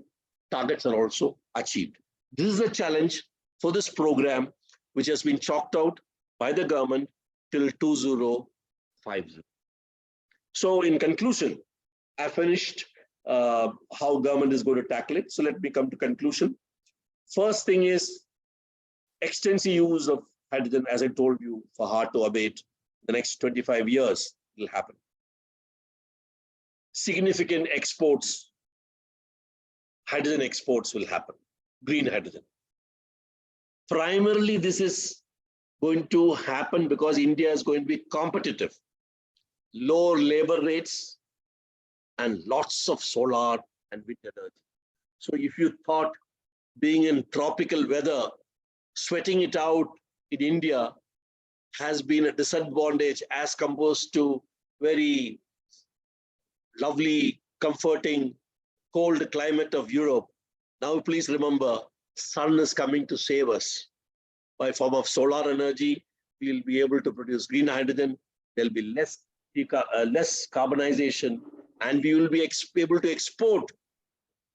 targets are also achieved. This is a challenge for this program, which has been chalked out by the government till 2050. So in conclusion, I finished how government is going to tackle it. So let me come to conclusion. First thing is extensive use of hydrogen, as I told you, for hard to abate. The next 25 years will happen. Significant exports, hydrogen exports will happen, green hydrogen. Primarily, this is going to happen because India is going to be competitive. Lower labor rates and lots of solar and wind energy. So if you thought being in tropical weather, sweating it out in India has been a disadvantage as opposed to very lovely, comforting, cold climate of Europe. Now, please remember, sun is coming to save us. By form of solar energy, we will be able to produce green hydrogen. There'll be less carbonization, and we will be able to export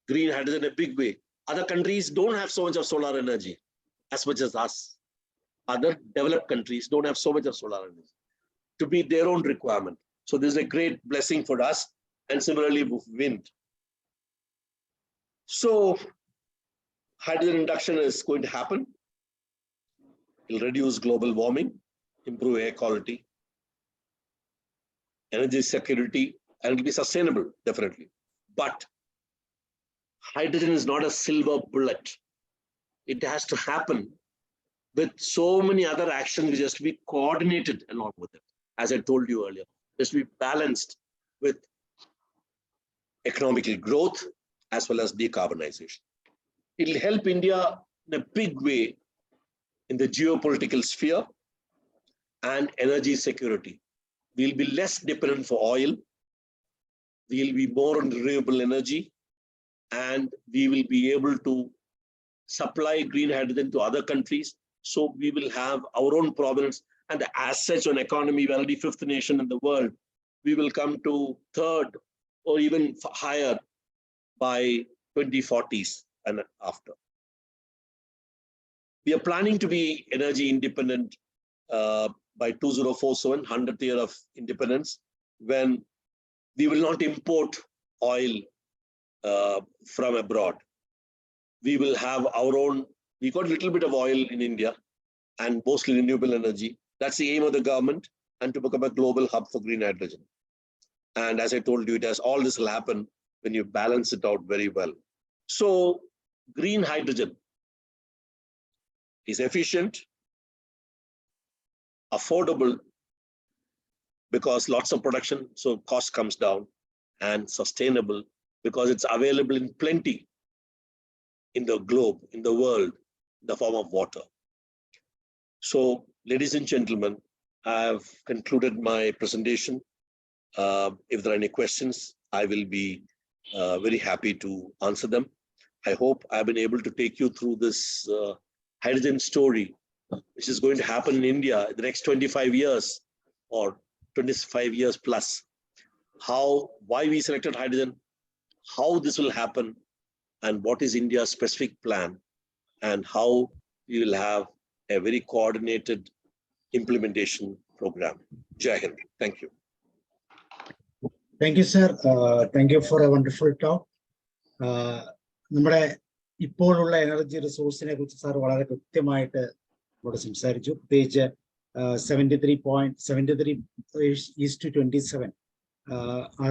green hydrogen in a big way. Other countries don't have so much of solar energy as much as us. Other developed countries don't have so much of solar energy to meet their own requirement. So this is a great blessing for us, and similarly with wind. So hydrogen induction is going to happen. It'll reduce global warming, improve air quality, energy security, and it'll be sustainable, definitely. But hydrogen is not a silver bullet. It has to happen with so many other actions which has to be coordinated along with it. As I told you earlier, it has to be balanced with economic growth as well as decarbonization. It'll help India in a big way in the geopolitical sphere and energy security. We'll be less dependent for oil. We'll be more on renewable energy, and we will be able to supply green hydrogen to other countries. So we will have our own provenance, and as such on economy, we're already fifth nation in the world. We will come to third or even higher by 2040s and after. We are planning to be energy independent by 2047, 100th year of independence, when we will not import oil from abroad. We will have our own, we got a little bit of oil in India and mostly renewable energy. That's the aim of the government, and to become a global hub for green hydrogen. And as I told you, all this will happen when you balance it out very well. So green hydrogen is efficient, affordable, because lots of production, so cost comes down, and sustainable because it's available in plenty in the globe, in the world, in the form of water. So, ladies and gentlemen, I have concluded my presentation. If there are any questions, I will be very happy to answer them. I hope I've been able to take you through this hydrogen story, which is going to happen in India in the next 25 years or 25 years plus. Why we selected hydrogen, how this will happen, and what is India's specific plan, and how we will have a very coordinated implementation program. Jai Hind. Thank you. Thank you, sir. Thank you for a wonderful talk. നമ്മുടെ ഇപ്പോഴുള്ള energy റിസോഴ്സിനെ കുറിച്ച് sir വളരെ കൃത്യമായിട്ട് ഇവിടെ സംസാരിച്ചു. പ്രത്യേകിച്ച് 73:27 ആ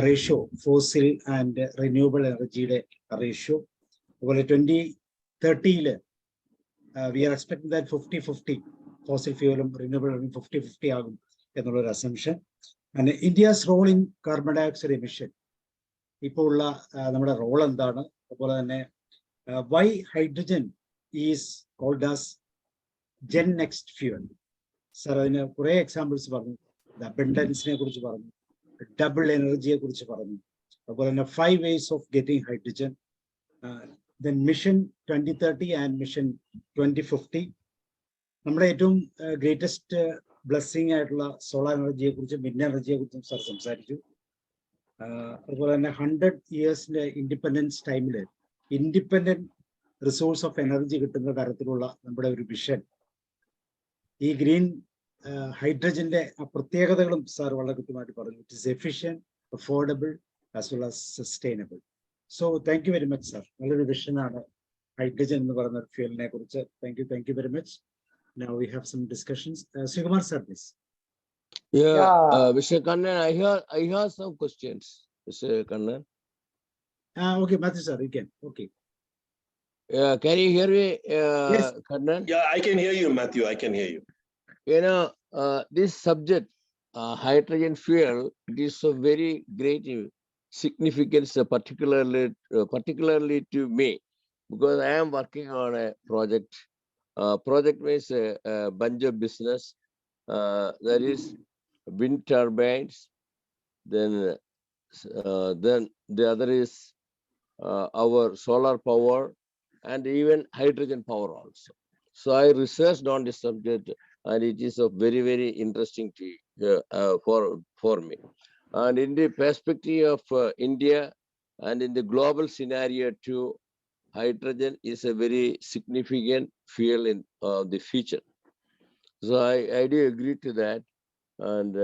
ratio, fossil and renewable എനർജിയുടെ റേഷ്യോ. അതുപോലെ 2030 we are expecting that 50-50 fossil fuel and renewable 50-50 ആകും എന്നുള്ളൊരു assumption. And India's role in carbon dioxide emission. ഇപ്പോൾ ഉള്ള നമ്മുടെ റോൾ എന്താണ്? അതുപോലെ തന്നെ why hydrogen is called as Gen next fuel. Sir, അതിന് കുറേ എക്സാമ്പിൾസ് പറഞ്ഞു. അബൻഡൻസിനെ കുറിച്ച് പറഞ്ഞു, ഡബിൾ എനർജിയെ കുറിച്ച് പറഞ്ഞു, അതുപോലെ തന്നെ 5 ways of getting hydrogen. Then Mission 2030 and Mission 2050. നമ്മുടെ ഏറ്റവും ഗ്രേറ്റസ്റ്റ് ബ്ലെസ്സിങ് ആയിട്ടുള്ള സോളാർ എനർജിയെ കുറിച്ചും വിൻഡ് എനർജിയെ കുറിച്ചും സാർ സംസാരിച്ചു. അതുപോലെ തന്നെ 100 yearsന്റെ ഇൻഡിപെൻഡൻസ് ടൈമിൽ ഇൻഡിപെൻഡന്റ് റിസോഴ്സ് ഓഫ് എനർജി കിട്ടുന്ന തരത്തിലുള്ള നമ്മുടെ ഒരു വിഷൻ. ഈ ഗ്രീൻ ഹൈഡ്രജന്റെ പ്രത്യേകതകളും സാർ വളരെ കൃത്യമായിട്ട് പറഞ്ഞു. It is efficient, affordable as well as sustainable. So thank you very much sir. നല്ലൊരു വിഷനാണ് ഹൈഡ്രജൻ എന്ന് പറയുന്ന ഒരു ഫ്യൂലിനെ കുറിച്ച്. Thank you very much. Now we have some discussions. Srikumar sir, please. Mr. Kannan, I have some questions, Mr. Kannan. Okay, Matthew sir, you can. Okay. Can you hear me, Yes. Kannan? Yeah, I can hear you, Matthew. I can hear you. You know, this subject, hydrogen fuel, it is of very great significance, particularly to me, because I am working on a project. Project means a bunch of business. That is wind turbines. Then the other is our solar power and even hydrogen power also. So I researched on this subject, and it is a very interesting for me. And in the perspective of India and in the global scenario too, hydrogen is a very significant fuel in the future. So I do agree to that. And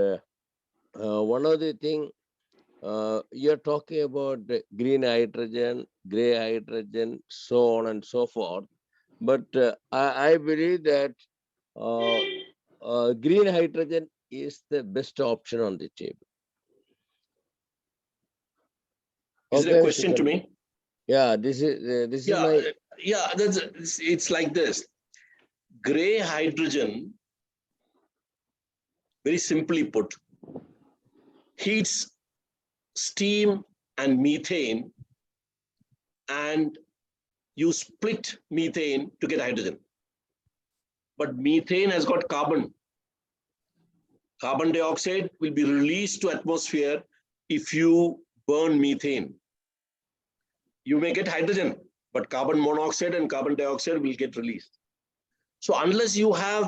one of the thing, you're talking about green hydrogen, gray hydrogen, so on and so forth. But I believe that green hydrogen is the best option on the table. Is it a question to me? Yeah, this is my... Yeah, it's like this. Gray hydrogen, very simply put, heats steam and methane, and you split methane to get hydrogen. But methane has got carbon. Carbon dioxide will be released to atmosphere if you burn methane. You may get hydrogen, but carbon monoxide and carbon dioxide will get released. So unless you have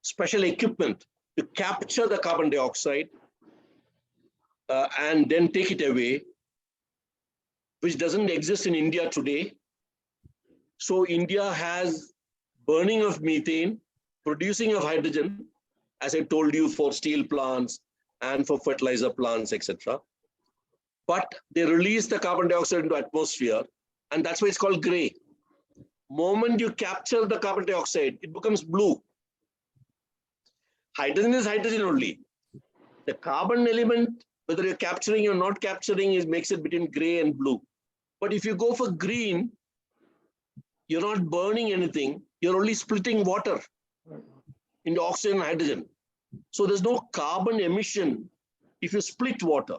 special equipment to capture the carbon dioxide and then take it away, which doesn't exist in India today. So India has burning of methane, producing of hydrogen, as I told you, for steel plants and for fertilizer plants, etc. But they release the carbon dioxide into atmosphere, and that's why it's called gray. Moment you capture the carbon dioxide, it becomes blue. Hydrogen is hydrogen only. The carbon element, whether you're capturing or not capturing, makes it between gray and blue. But if you go for green, you're not burning anything, you're only splitting water into oxygen and hydrogen. So there's no carbon emission if you split water.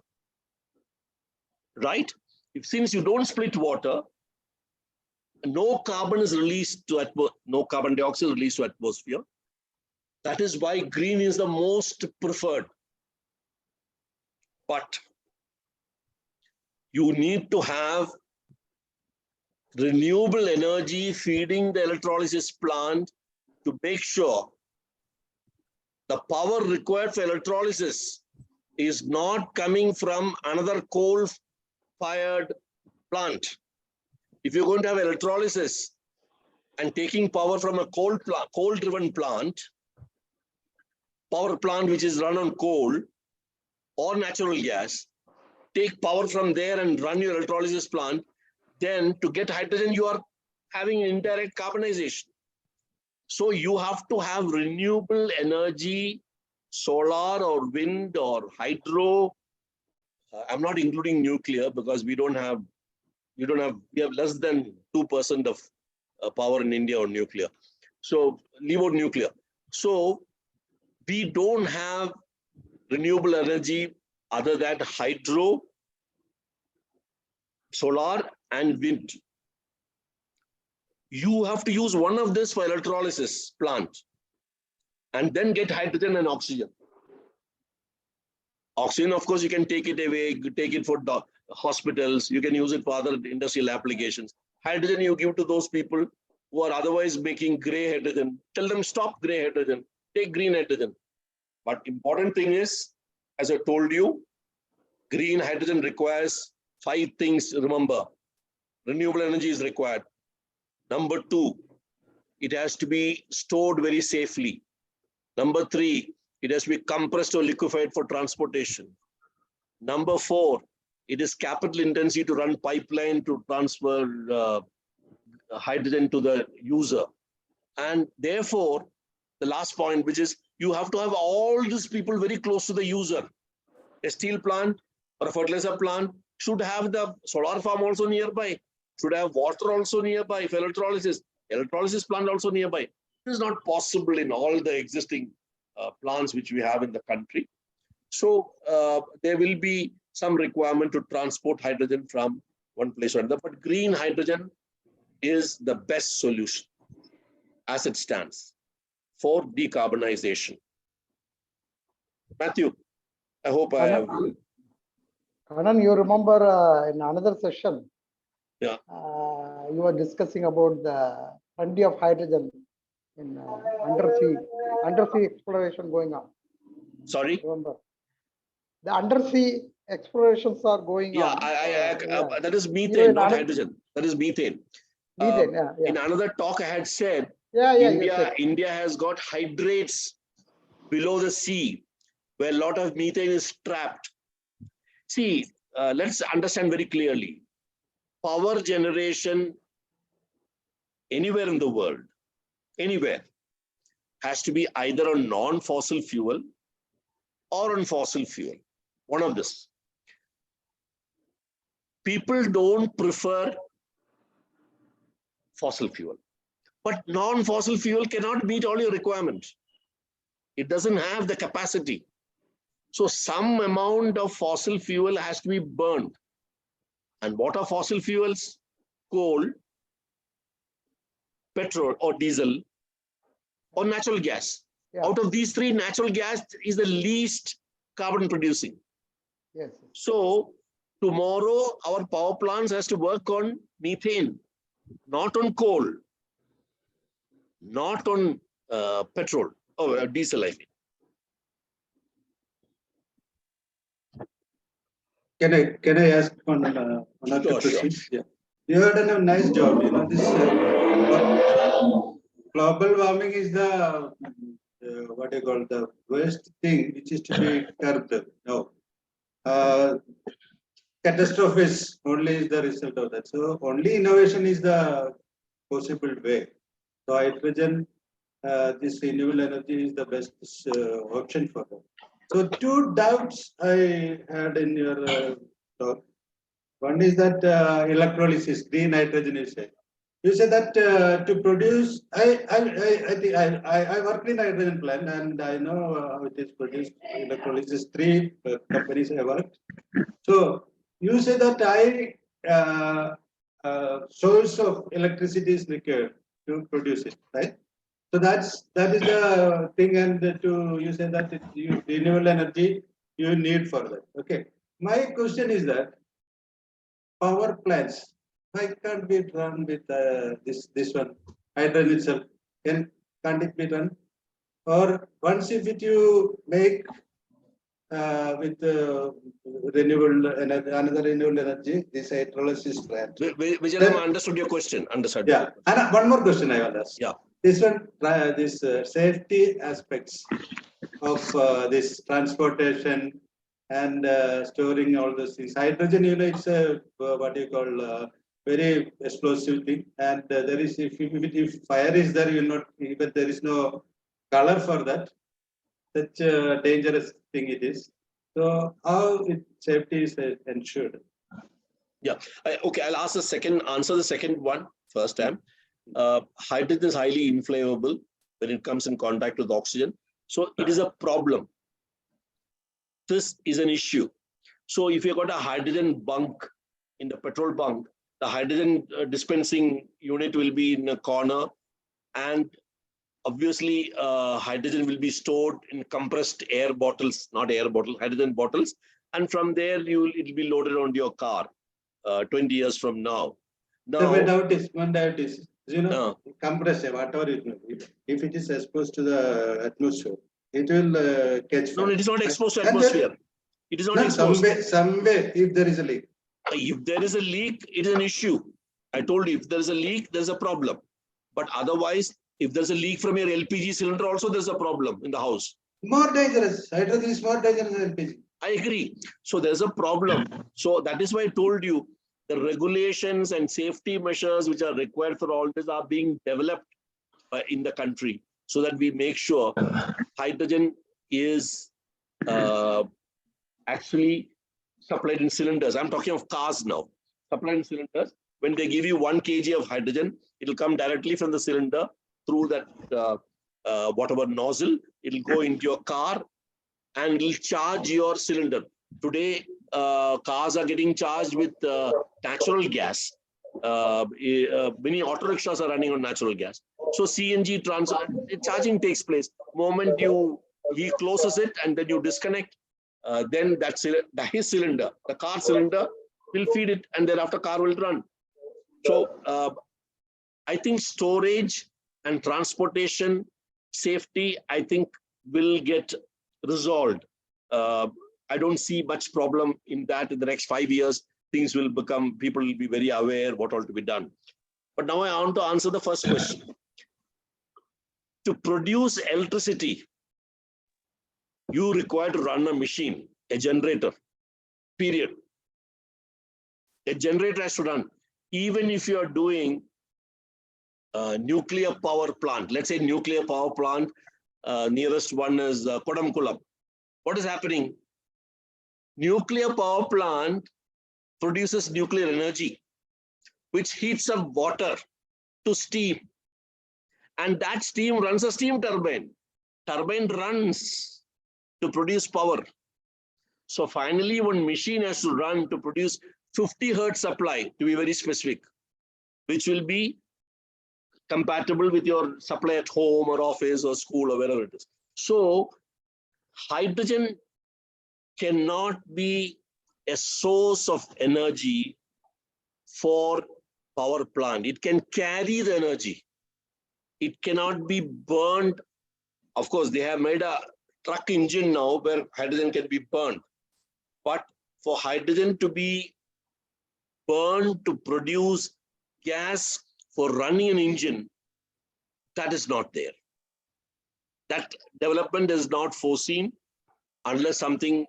Right? Since you don't split water, no carbon is released to no carbon dioxide is released to atmosphere. That is why green is the most preferred. But you need to have renewable energy feeding the electrolysis plant to make sure the power required for electrolysis is not coming from another coal-fired plant. If you're going to have electrolysis and taking power from a coal-driven plant, power plant which is run on coal or natural gas, take power from there and run your electrolysis plant, then to get hydrogen, you are having indirect carbonization. So you have to have renewable energy, solar or wind or hydro. I'm not including nuclear because we have less than 2% of power in India on nuclear. So leave out nuclear. So we don't have renewable energy other than hydro, solar, and wind. You have to use one of this for electrolysis plant and then get hydrogen and oxygen. Oxygen, of course, you can take it away, take it for hospitals, you can use it for other industrial applications. Hydrogen you give to those people who are otherwise making gray hydrogen. Tell them stop gray hydrogen, take green hydrogen. But important thing is, as I told you, green hydrogen requires 5 things, remember. Renewable energy is required. Number 2, it has to be stored very safely. Number 3, it has to be compressed or liquefied for transportation. Number 4, it is capital intensive to run pipeline to transfer hydrogen to the user. And therefore, the last point, which is you have to have all these people very close to the user. A steel plant or a fertilizer plant should have the solar farm also nearby, should have water also nearby for electrolysis plant also nearby. It is not possible in all the existing plants which we have in the country. So there will be some requirement to transport hydrogen from one place to another, but green hydrogen is the best solution as it stands for decarbonization. Matthew, I hope I have. Kannan, you remember in another session, Yeah. You were discussing about the plenty of hydrogen in undersea exploration going on. Sorry? Remember? The undersea explorations are going Yeah, on. that is methane, not hydrogen. That is methane. Methane, In another talk, I had said Yes. India has got hydrates below the sea where a lot of methane is trapped. See, let's understand very clearly. Power generation anywhere in the world, anywhere, has to be either on non-fossil fuel or on fossil fuel. One of this. People don't prefer fossil fuel, but non-fossil fuel cannot meet all your requirements. It doesn't have the capacity. So some amount of fossil fuel has to be burned. And what are fossil fuels? Coal, petrol or diesel, or natural gas. Yeah. Out of these 3, natural gas is the least carbon producing. Yes. So tomorrow our power plants has to work on methane, not on coal, not on petrol or diesel, I mean. Can I ask one or two questions? Sure. Yeah. You have done a nice job. You know, this global warming is the what you call the worst thing which is to be curbed. No. Catastrophes only is the result of that. So only innovation is the possible way. So hydrogen, this renewable energy is the best option for that. So 2 doubts I had in your talk. One is that electrolysis, green hydrogen, you say. You said that to produce, I think I worked in hydrogen plant and I know how it is produced. Electrolysis, 3 companies I worked. So you say that source of electricity is required to produce it, right? So that is the thing, and you say that renewable energy you need for that. Okay. My question is that power plants, why can't be run with this one hydrogen itself? Can't it be run? Or once if you make with renewable energy, another renewable energy, this electrolysis plant. Vijay, understood your question. Understood. Yeah, and one more question I will ask. Yeah. This one, this safety aspects of this transportation and storing all those things. Hydrogen, you know, it's a what you call very explosive thing, and there is if fire is there, you not even there is no color for that. Such a dangerous thing it is. So how safety is ensured? Yeah. Okay. I'll answer the second one first time. Hydrogen is highly inflammable. when it comes in contact with oxygen. So it is a problem. This is an issue. So if you've got a hydrogen bunk in the petrol bunk, the hydrogen dispensing unit will be in a corner, and obviously hydrogen will be stored in compressed air bottles, not air bottle, hydrogen bottles. And from there, it will be loaded onto your car 20 years from now. So one doubt is, you know, Uh. compressor, whatever it may be, if it is exposed to the atmosphere, it will catch fire. No, it is not exposed to And then- atmosphere. It is not exposed. Some way, if there is a leak. If there is a leak, it is an issue. I told you, if there is a leak, there's a problem. But otherwise, if there's a leak from your LPG cylinder, also there's a problem in the house. More dangerous. Hydrogen is more dangerous than LPG. I agree. So there's a problem. So that is why I told you the regulations and safety measures which are required for all this are being developed in the country, so that we make sure hydrogen is actually supplied in cylinders. I'm talking of cars now. Supplied in cylinders. When they give you 1 kg of hydrogen, it will come directly from the cylinder through that whatever nozzle. It will go into your car and it will charge your cylinder. Today, cars are getting charged with natural gas. Many auto rickshaws are running on natural gas. So CNG charging takes place. Moment he closes it and then you disconnect, then his cylinder, the car cylinder, will feed it, and thereafter car will run. So I think storage and transportation safety, I think, will get resolved. I don't see much problem in that. In the next 5 years, things will become, people will be very aware what ought to be done. But now I want to answer the first question. To produce electricity, you require to run a machine, a generator, period. A generator has to run. Even if you are doing a nuclear power plant, let's say nuclear power plant, nearest one is Kodamkulam. What is happening? Nuclear power plant produces nuclear energy, which heats up water to steam. And that steam runs a steam turbine. Turbine runs to produce power. So finally, one machine has to run to produce 50 hertz supply, to be very specific, which will be compatible with your supply at home or office or school or wherever it is. So hydrogen cannot be a source of energy for power plant. It can carry the energy. It cannot be burned. Of course, they have made a truck engine now where hydrogen can be burned. But for hydrogen to be burned to produce gas for running an engine, that is not there. That development is not foreseen unless something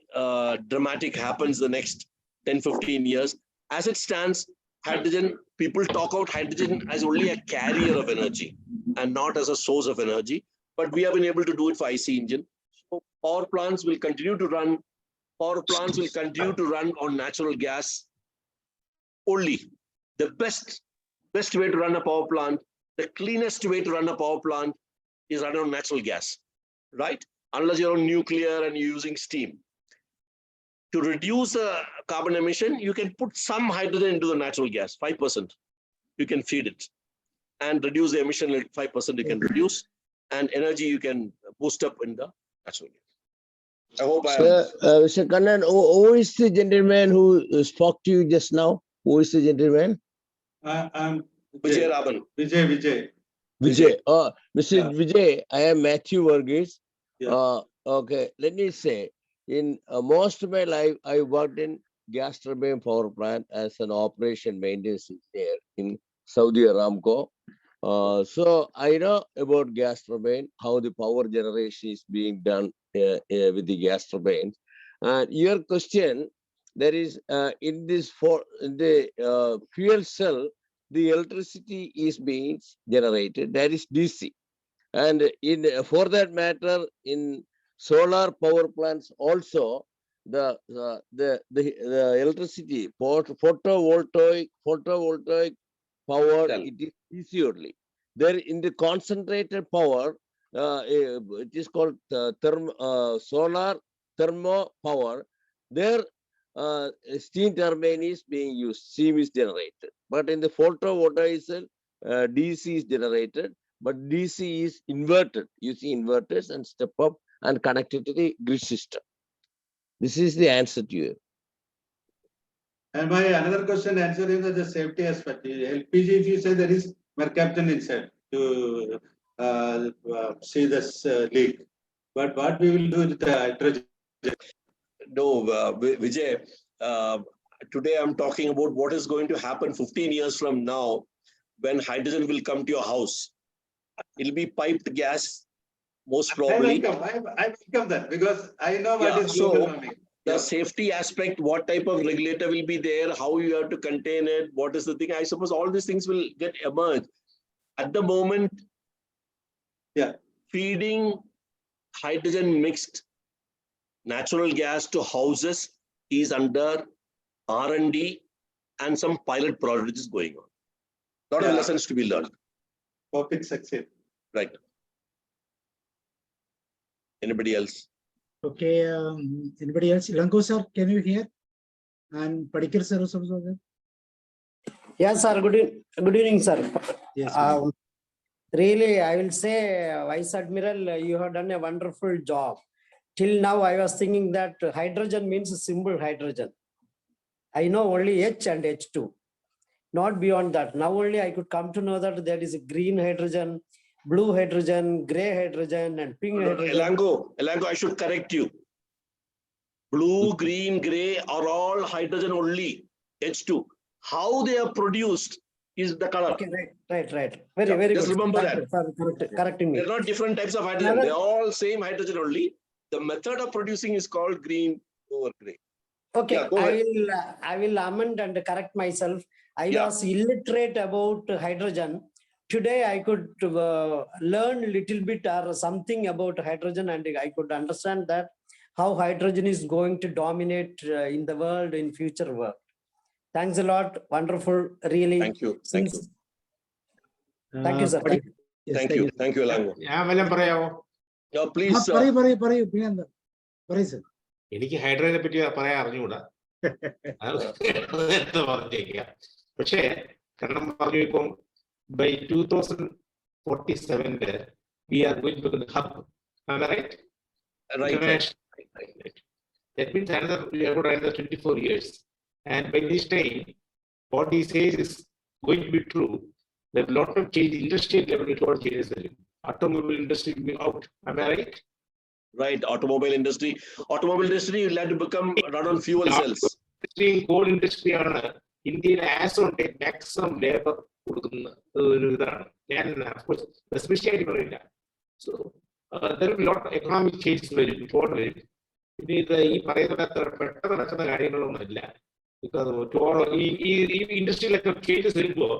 dramatic happens the next 10, 15 years. As it stands, hydrogen, people talk about hydrogen as only a carrier of energy and not as a source of energy. But we have been able to do it for IC engine. So power plants will continue to run. Power plants will continue to run on natural gas only. The best way to run a power plant, the cleanest way to run a power plant is run on natural gas, right? Unless you're on nuclear and you're using steam. To reduce carbon emission, you can put some hydrogen into the natural gas, 5%. You can feed it and reduce the emission, 5% you can reduce, and energy you can boost up in the natural gas. I hope I have. Mr. Kannan, who is the gentleman who spoke to you just now? Who is the gentleman? I'm Vijay Raban. Vijay. Vijay. Mr. Yeah. Vijay, I am Matthew Varghese. Yeah. Okay, let me say, in most of my life, I worked in gas turbine power plant as an operation maintenance engineer in Saudi Aramco. So I know about gas turbine, how the power generation is being done with the gas turbines. And your question, there is in this fuel cell, the electricity is being generated. That is DC. And for that matter, in solar power plants also, the electricity photovoltaic power, Cell. it is DC only. There in the concentrated power, it is called solar thermo power. There, steam turbine is being used, steam is generated. But in the photovoltaic, DC is generated, but DC is inverted, using inverters and step up and connected to the grid system. This is the answer to you. And my another question answering the safety aspect. LPG, if you say there is mercaptan inside to see this leak, but what we will do with the hydrogen? No, Vijay, today I'm talking about what is going to happen 15 years from now when hydrogen will come to your house. It'll be piped gas, most probably. I welcome that because I know what Yeah, is global so warming. the safety aspect, what type of regulator will be there, how you have to contain it, what is the thing, I suppose all these things will get emerged. At the moment, Yeah, feeding hydrogen mixed natural gas to houses is under R&D and some pilot project is going on. Lot of Yeah. lessons to be learned. hope it succeed. Right. Anybody else? Okay, anybody else? Lanko sir, can you hear? And Padikar sir also there? Yes, sir. Good evening, sir. Yes. Really, I will say, Vice Admiral, you have done a wonderful job. Till now, I was thinking that hydrogen means simple hydrogen. I know only H and H2, not beyond that. Now only I could come to know that there is a green hydrogen, blue hydrogen, gray hydrogen, and pink hydrogen. Elango, I should correct you. Blue, green, gray are all hydrogen only, H2. How they are produced is the color. Okay, right. Very Just good. remember Thank that. you for correcting me. They're not different types of hydrogen. They're all same hydrogen only. The method of producing is called green over gray. Okay, Yeah, go ahead. I will amend and correct myself. I Yeah. was illiterate about hydrogen. Today I could learn a little bit or something about hydrogen, and I could understand that how hydrogen is going to dominate in the world, in future world. Thanks a lot. Wonderful, really. Thank you. Thank you. Thank you, sir. Thank you. Yes, Thank you. Thank you, Elango. ഞാൻ വല്ലതും പറയാമോ? Please. പറയൂ പിന്നെ പറയൂ sir. എനിക്ക് ഹൈഡ്രജനെ പറ്റി പറയാൻ അറിഞ്ഞുകൂടാ. നേരത്തെ പറഞ്ഞേക്കാം. പക്ഷേ കാരണം പറഞ്ഞു ഇപ്പം by 2047 we are going to the hub. Am I right? Right. That means we have got another 24 years. And by this time, what he says is going to be true. There's a lot of change, industrial level, it all changes. Automobile industry will be out. Am I right? Right. Automobile industry will have to become run on fuel cells. Coal industry ആണ് ഇന്ത്യയിൽ as on take maximum labour കൊടുക്കുന്ന ഒരു ഇതാണ്. ഞാൻ especially ആയിട്ട് പറയില്ല. So lot economic changes വരും, ഇപ്പോൾ വരും. പിന്നെ ഇത് ഈ പറയുന്ന പെട്ടെന്ന് നടക്കുന്ന കാര്യങ്ങളൊന്നുമില്ല. ഈ ഇൻഡസ്ട്രിയിലൊക്കെ ചേഞ്ചസ് വരുമ്പോൾ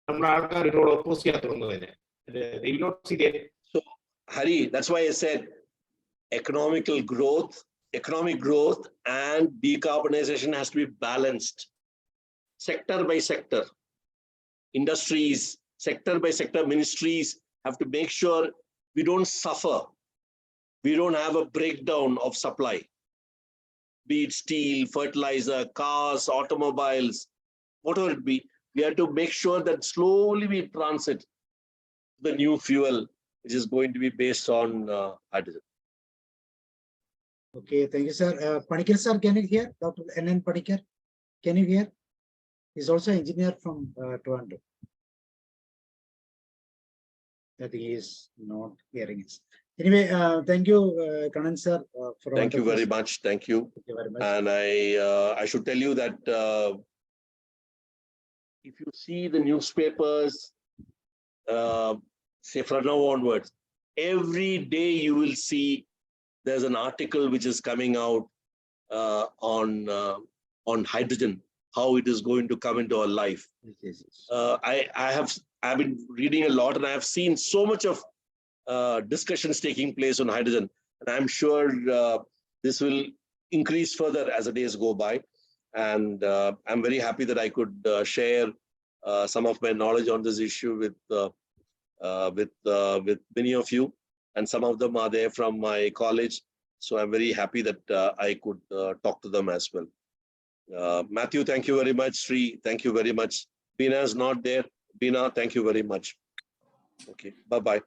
നമ്മുടെ ആൾക്കാർ ഇതിനോട് ഓപ്പോസ് ചെയ്യാൻ തുടങ്ങുന്നതിന്. So, Hari, that's why I said economic growth and decarbonization has to be balanced. Sector by sector. Industries, sector by sector, ministries have to make sure we don't suffer. We don't have a breakdown of supply. Be it steel, fertilizer, cars, automobiles, whatever it be. We have to make sure that slowly we transit the new fuel, which is going to be based on hydrogen. Okay, thank you, sir. Padikar sir, can you hear? Dr. N.N. Padikar, can you hear? He's also an engineer from Toronto. I think he is not hearing us. Anyway, thank you, Kannan sir, for all Thank you very much. Thank you. Thank you very much. And I should tell you that if you see the newspapers, say from now onwards, every day you will see there's an article which is coming out on hydrogen, how it is going to come into our life. Yes. I've been reading a lot, and I have seen so much of discussions taking place on hydrogen, and I'm sure this will increase further as the days go by. And I'm very happy that I could share some of my knowledge on this issue with many of you. and some of them are there from my college. So I'm very happy that I could talk to them as well. Matthew, thank you very much. Sri, thank you very much. Bina is not there. Bina, thank you very much. Okay, bye-bye.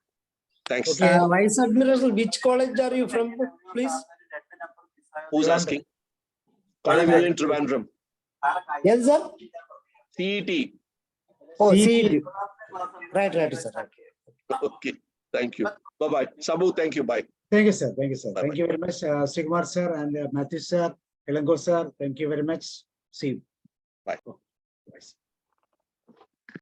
Thanks. Okay, Vice Admiral, which college are you from, please? Who's asking? Colonial in Trivandrum. Yes, sir. CET. Oh, CET. Right, sir. Right. Okay, thank you. Bye-bye. Sabu, thank you. Bye. Thank you, sir. Thank you, sir. Bye-bye. Thank you very much, Sigmar sir and Matthew sir, Elango sir. Thank you very much. See you. Bye.